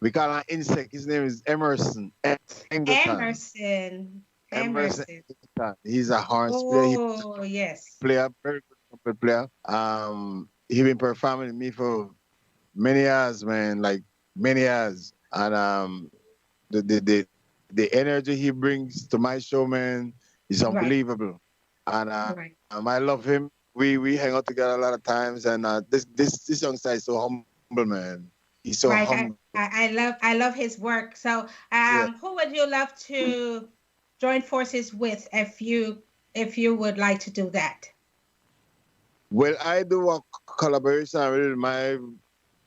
We got an insect. His name is Emerson Engleton. Emerson. Emerson Emerson. Engleton. He's a horn player. He's Oh, yes. a player, very good trumpet player. He been performing with me for many years, man. Like many years. And the energy he brings to my show, man, is Right. unbelievable. And Right. I love him. We hang out together a lot of times, and this young guy is so humble, man. He's so Right. humble. I love his work. So, Yeah. who would you love to join forces with if you would like to do that? Well, I do a collaboration with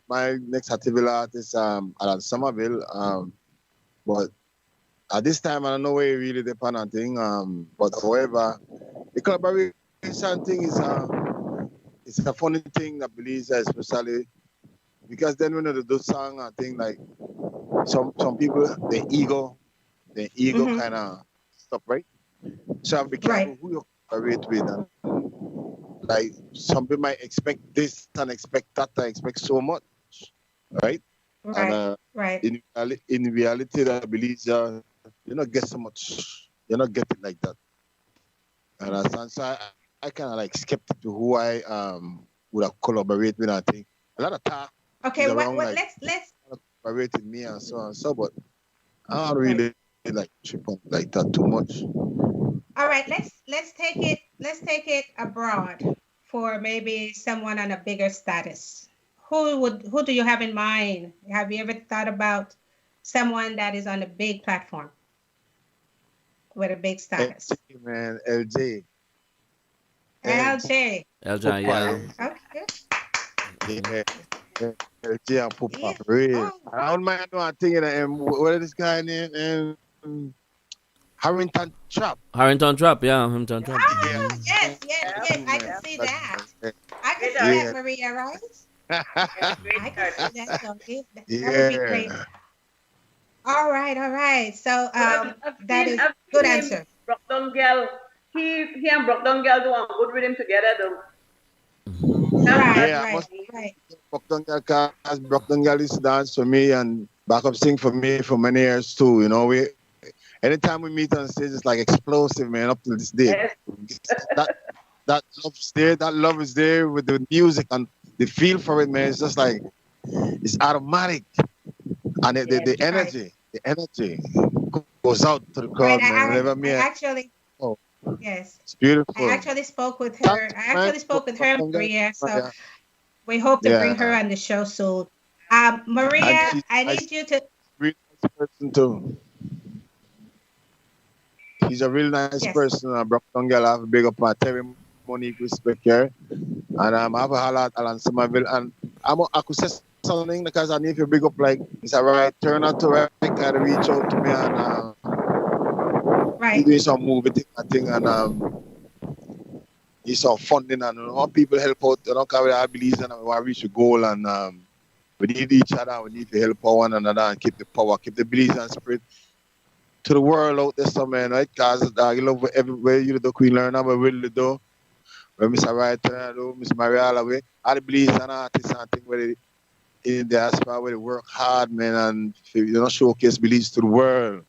my next activity artist, Alan Somerville. But at this time, I don't know where it really depend on thing. But however, the collaboration thing is it's a funny thing, I believe, especially because then when they do song, I think like some people the ego Mhm. kind of stuff, right? So I have to be Right. careful who you collaborate with. And, like some people might expect this and expect that and expect so much, right? And Right. Right. in reality, I believe you not get so much. You're not getting like that. And so I kind of like skeptic to who I would have collaborate with. I think a lot of talk Okay. is What around like let's collaborate with me and so, but I don't really like trip on like that too much. all right. Let's take it abroad for maybe someone on a bigger status. Who do you have in mind? Have you ever thought about someone that is on a big platform with a big status? LJ, man, LJ. LJ. LJ, yeah. Okay. Yeah. LJ and Pop Yeah. real. Oh. I don't mind doing a thing in what is this guy name? Harrington Trap. Harrington Trap, yeah, Harrington Trap. Ah, yes. I can see that. I can see Yeah. that, Maria, right? Yes, great I can start. see that. So that would be Yeah. great. All right. So I've that seen- is I've good seen him, answer. Brockdown Girl. He and Brockdown Girl do a good rhythm together though. Right. Brockton Gal used to dance for me and back up sing for me for many years too. You know, anytime we meet on stage, it's like explosive, man. Up to this day, Yes. that love's there. That love is there with the music and the feel for it, man. It's just like it's automatic, and the energy goes out to the crowd, Right. man. Whenever me, Oh. Yes. it's beautiful. I actually spoke with her. Maria. So we hope to bring her on the show soon. Maria, And I need you to. Real nice person too. He's a real nice Yes. person. Brockton Girl, I have a big up my Terry Monique respect here. And I have a holler at Alan Somerville. And I could say something because I need to big up like it's a right turn out to right. Gotta reach out to me and He doing some movie thing, I think, and he's some funding and people help out. Because I believe and we want to reach a goal and we need each other. We need to help one another and keep the power, keep the beliefs and spirit to the world out there, so man, right? Because I love everywhere you do Queen Learner, but really do. Where Mr. Writer, Miss Maria, all the beliefs and artists and things where they in the diaspora where they work hard, man, and showcase beliefs to the world,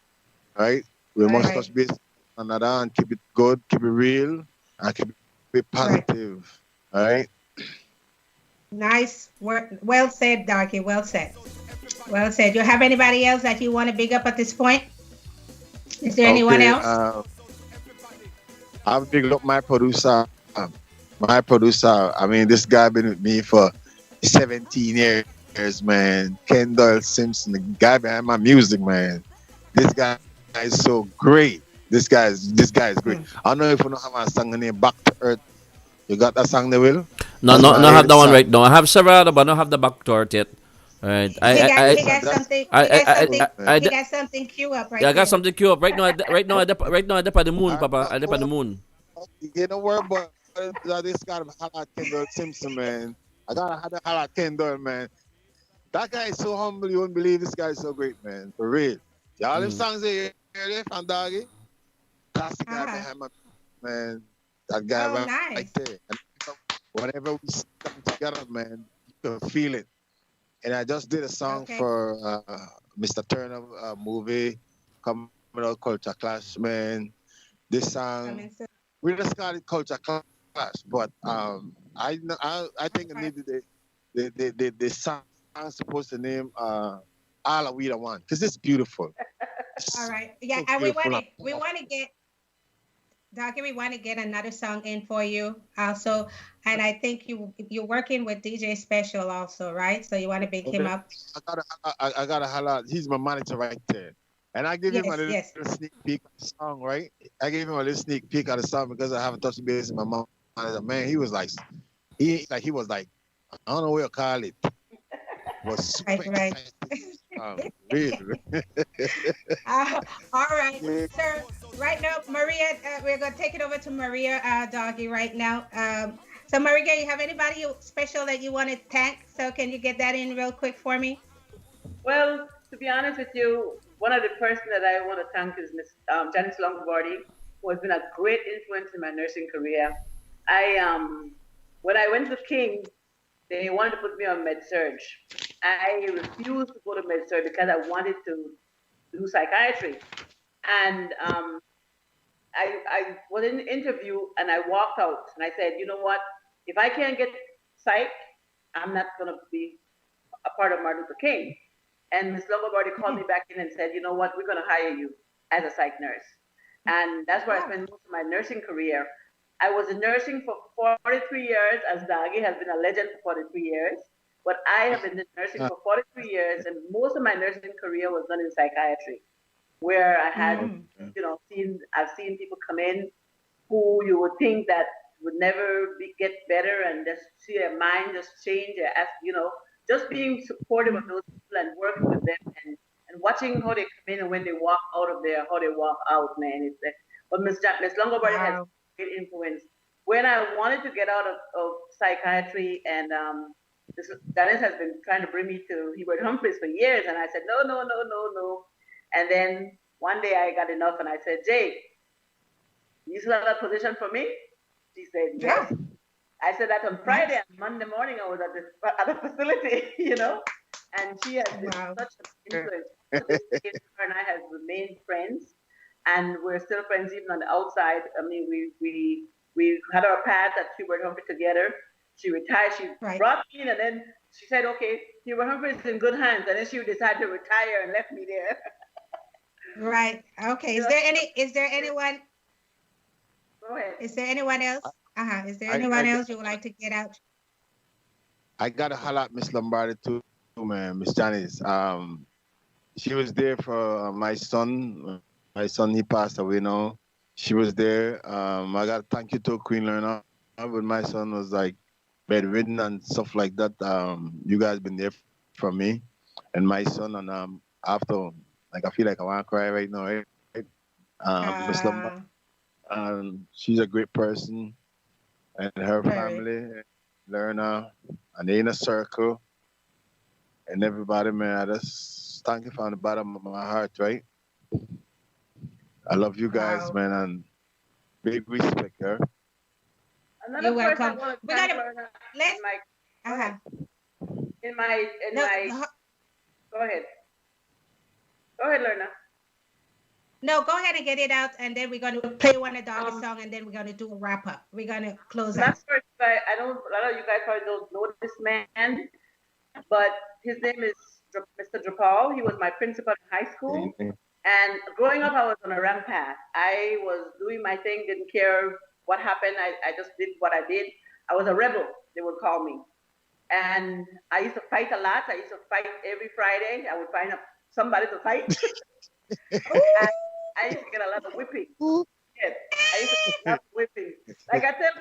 right? We must touch base on another and keep it good, keep it real, and keep it positive, all right? Nice work. Well said, Darky. Well said. Well said. You have anybody else that you want to big up at this point? Is there anyone else? I'll big up my producer. I mean, this guy been with me for 17 years, man. Ken Doyle Simpson, the guy behind my music, man. This guy is so great. This guy is great. I don't know if you know have a song named Back to Earth. You got that song, they will? No, I have that one right now. I have several other, but I don't have the Back to Earth yet. Right. He got something queued up right now. I got something queued up right now. I dip at the moon, Papa. I dip at the moon. You know where, but this guy holla at Ken Doyle Simpson, man. I gotta holla at Ken Doyle, man. That guy is so humble, you won't believe this guy is so great, man. For real. Y'all them songs that you hear there from Doggy? That's the guy behind my man. That guy right there. And whenever we come together, man, you can feel it. And I just did a song for Mr. Turner movie coming out, Culture Clash, man. This song, we just call it Culture Clash, but I think I needed the song supposed to name All We the One because it's beautiful. All right, yeah, and we want to get. Doggy, we want to get another song in for you also, and I think you're working with DJ Special also, right? So you want to big him up. I gotta holla. He's my manager right there, and I give him a little sneak peek of the song, right? I gave him a little sneak peek of the song because I haven't touched base with my mom. Man, he was like, I don't know what you call it. Was super excited. Really. All right, sir. Right now, Maria, we're gonna take it over to Maria, Doggy, right now. So, Maria, you have anybody special that you want to thank? So, can you get that in real quick for me? Well, to be honest with you, one of the person that I want to thank is Miss Janice Longobardi, who has been a great influence in my nursing career. When I went to King, they wanted to put me on med-surg. I refused to go to med-surg because I wanted to do psychiatry. And I was in an interview and I walked out and I said, you know what? If I can't get psych, I'm not going to be a part of Martin Luther King. And Ms. Longobardi called me back in and said, you know what? We're going to hire you as a psych nurse. And that's where I spent most of my nursing career. I was in nursing for 43 years, as Doggy has been a legend for 43 years. But I have been in nursing for 43 years, and most of my nursing career was done in psychiatry, where I had, I've seen people come in who you would think that would never get better, and just see their mind just change, just being supportive of those people and working with them and watching how they come in and when they walk out of there, how they walk out, man. But Ms. Longobardi has great influence. When I wanted to get out of psychiatry, and Janice has been trying to bring me to Hubert Humphreys for years, and I said, no. And then one day I got enough, and I said, Jay, you still have that position for me? She said, yes. I said that on Friday and Monday morning I was at the facility, and she has been such an influence. Her and I have remained friends, and we're still friends even on the outside. I mean, we had our paths at Hubert Humphrey together. She retired. She brought me in, and then she said, "Okay, Hubert Humphrey is in good hands." And then she decided to retire and left me there. Right. Okay. Is there anyone? Go ahead. Is there anyone else? Is there anyone else you would like to get out? I gotta holler at Miss Lombardi too, man. Miss Janice. She was there for my son. My son, he passed away now. She was there. I got to thank you to Queen Learner. When my son was like bedridden and stuff like that, you guys been there for me and my son. And after, like, I feel like I want to cry right now. Right? Miss Lamar, she's a great person, and her Very. family, Lerna, and Inner Circle, and everybody, man. I just thank you from the bottom of my heart, right? I love you guys, Wow. man, and big respect, yeah. Another You're person I welcome. want to We thank gotta Lorna let's uh-huh. in my No, go ahead. Go ahead, Lorna. no, go ahead and get it out, and then we're gonna play one of Doggy song, and then we're gonna do a wrap up. We're gonna close I'm not out. sure if I don't. A lot of you guys probably don't know this man, but his name is Mr. Drapal. He was my principal in high school. And growing up, I was on a rampart. I was doing my thing, didn't care what happened. I just did what I did. I was a rebel, they would call me. And I used to fight a lot. I used to fight every Friday. I would find somebody to fight. And I used to get a lot of whipping. Yes, I used to get a lot of whipping. Like I tell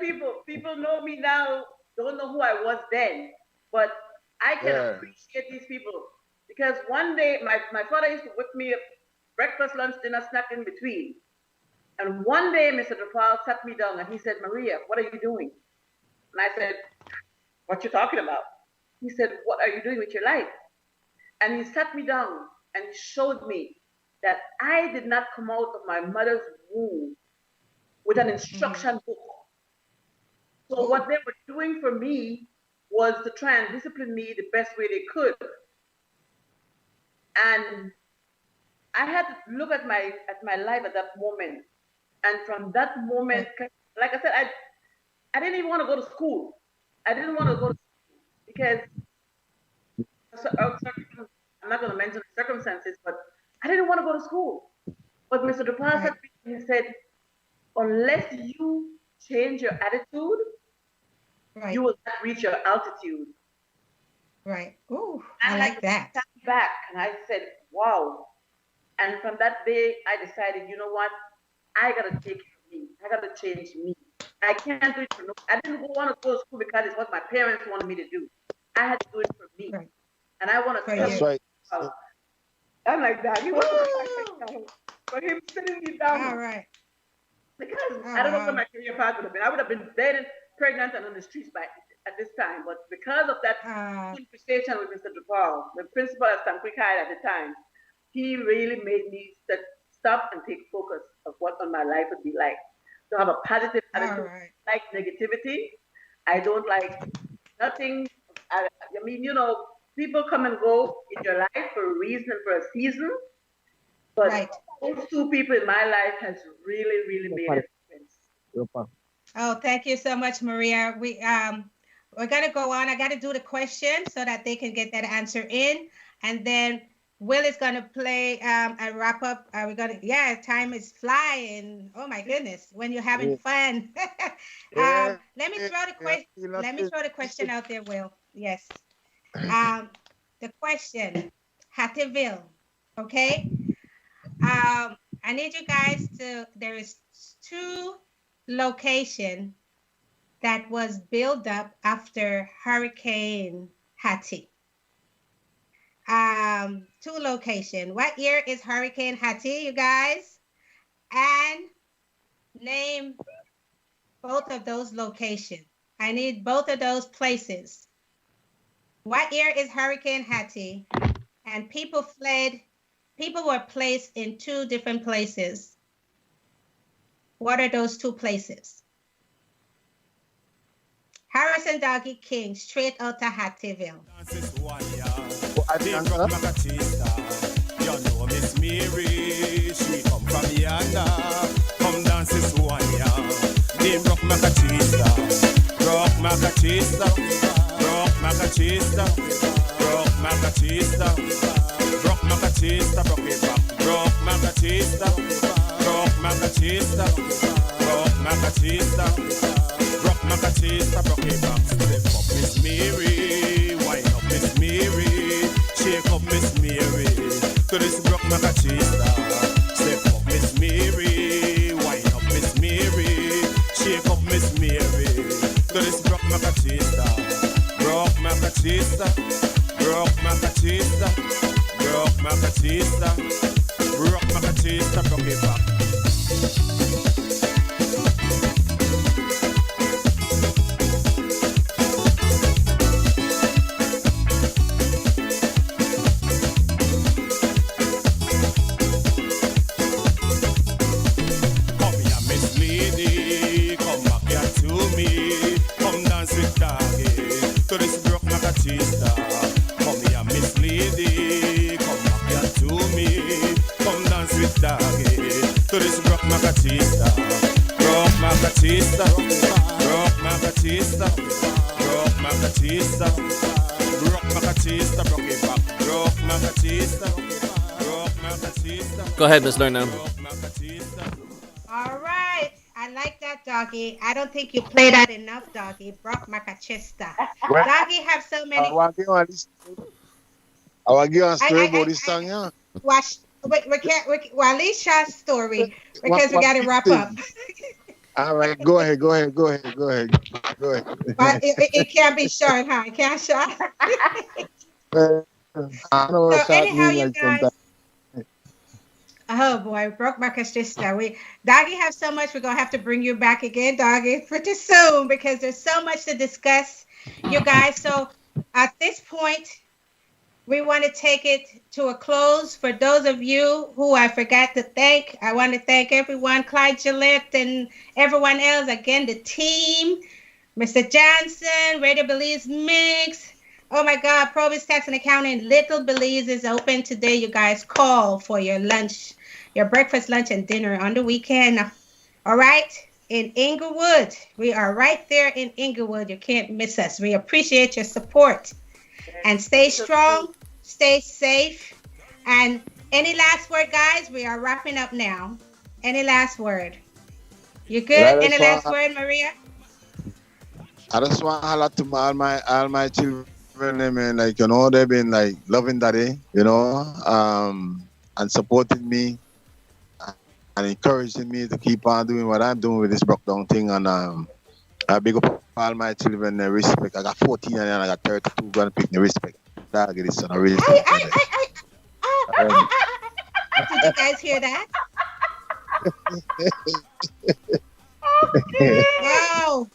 people know me now, don't know who I was then. But I can appreciate these people. Because one day, my father used to whip me up breakfast, lunch, dinner, snack in between. And one day, Mr. Drapal sat me down and he said, Maria, what are you doing? And I said, what you talking about? He said, what are you doing with your life? And he sat me down and showed me that I did not come out of my mother's womb with an instruction book. So what they were doing for me was to try and discipline me the best way they could. And I had to look at my life at that moment. And from that moment, like I said, I didn't even want to go to school. I didn't want to go to school because I'm not going to mention the circumstances, but I didn't want to go to school. But Mr. Drapal said, he said, unless you change your attitude, you will not reach your altitude. Right. Ooh, I like that. I sat back and I said, wow. And from that day, I decided, you know what? I got to take care of me. I got to change me. I can't do it for no. I didn't want to go to school because it's what my parents wanted me to do. I had to do it for me. Right. And I want to. That's right. I'm like that. He wasn't but him sitting me down. All right. Because I don't know what my career path would have been. I would have been dead and pregnant and on the streets at this time. But because of that conversation with Mr. Drapal, the principal at St. Quick High at the time, he really made me stop and take focus of what my life would be like. To have a positive attitude, like negativity. I don't like nothing. I mean, you know, people come and go in your life for a reason, for a season. But those two people in my life has really, really made a difference. Oh, thank you so much, Maria. We're gonna go on. I gotta do the question so that they can get that answer in, and then Will is gonna play and wrap up. Time is flying. Oh my goodness, when you're having fun. Let me throw the question. Let me throw the question out there, Will. Yes. The question, Hattieville. Okay. I need you guys to. There is 2 locations that was built up after Hurricane Hattie. 2 locations. What year is Hurricane Hattie, you guys? And name both of those locations. I need both of those places. What year is Hurricane Hattie? And people were placed in 2 different places. What are those 2 places? Harrison Doggy King, straight out to Hattieville. You know Miss Mary, she come from yonder. Come dance this one, yeah. Name rock macachista, rock macachista, rock macachista, rock macachista, rock macachista, rock it back, rock macachista, rock macachista, rock macachista, rock macachista, rock it back. Step up Miss Mary, wind up Miss Mary. Shake up Miss Mary, to this rock macachista. Step up Miss Mary, wind up Miss Mary. Shake up Miss Mary, to this rock macachista. Rock macachista, rock macachista, rock macachista, rock macachista, rock it back. to this broke macatista. Come here, Miss Lady, come back here to me. Come dance with doggy to this broke macatista. Broke macatista, broke macatista, broke macatista, broke macatista, broke it back. Broke macatista, broke macatista. Go ahead, Miss Lerner. All right. I like that, Doggy. I don't think you play that enough, Doggy. Brock Macachista. Well, Doggy have so many. I want to give a story I- about this song, yeah. Watch. We can't. Well, at least Shah's story because we got to wrap up. All right, go ahead. But it can't be short, huh? It can't short. I know what So Shah anyhow, mean you like guys. sometimes. Oh boy, broke Marcus Trista. Doggy have so much. We're gonna have to bring you back again, Doggy, pretty soon because there's so much to discuss, you guys. So at this point, we want to take it to a close. For those of you who I forgot to thank, I want to thank everyone, Clyde Gillette and everyone else. Again, the team, Mr. Johnson, Radio Belize Mix. Oh my God, Provis Tax and Accounting, Little Belize is open today. You guys call for your lunch, your breakfast, lunch, and dinner on the weekend. All right, in Inglewood. We are right there in Inglewood. You can't miss us. We appreciate your support. And stay strong, stay safe. And any last word, guys? We are wrapping up now. Any last word? You good? Yeah, Any that's last all. word, Maria? I just want to holler to all my children, man. Like, you know, they've been like loving daddy, you know, and supporting me and encouraging me to keep on doing what I'm doing with this broke down thing. And I big up all my children, respect. I got 14 and I got 32. Gonna pick the respect. Dog, this son, I really. Did you guys hear that? Wow.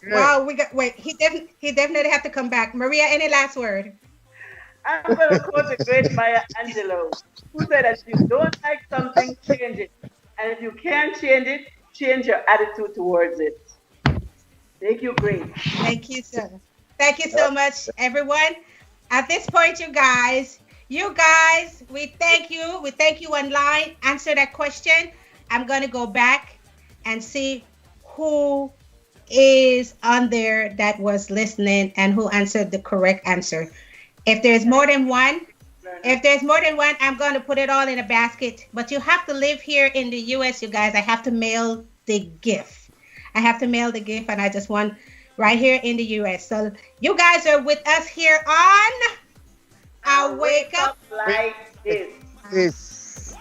Wow, he definitely have to come back. Maria, any last word? I'm going to quote the great Maya Angelou, who said that if you don't like something, change it. And if you can't change it, change your attitude towards it. Make you great. Thank you, sir. Thank you so much, everyone. At this point, you guys, we thank you. We thank you online. Answer that question. I'm going to go back and see who is on there that was listening and who answered the correct answer. If there's more than one, I'm going to put it all in a basket. But you have to live here in the U.S., you guys. I have to mail the gift. And I just want right here in the U.S. So you guys are with us here on I Wake Up Like This. This.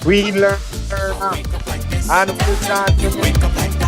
We learn and we start to Wake up like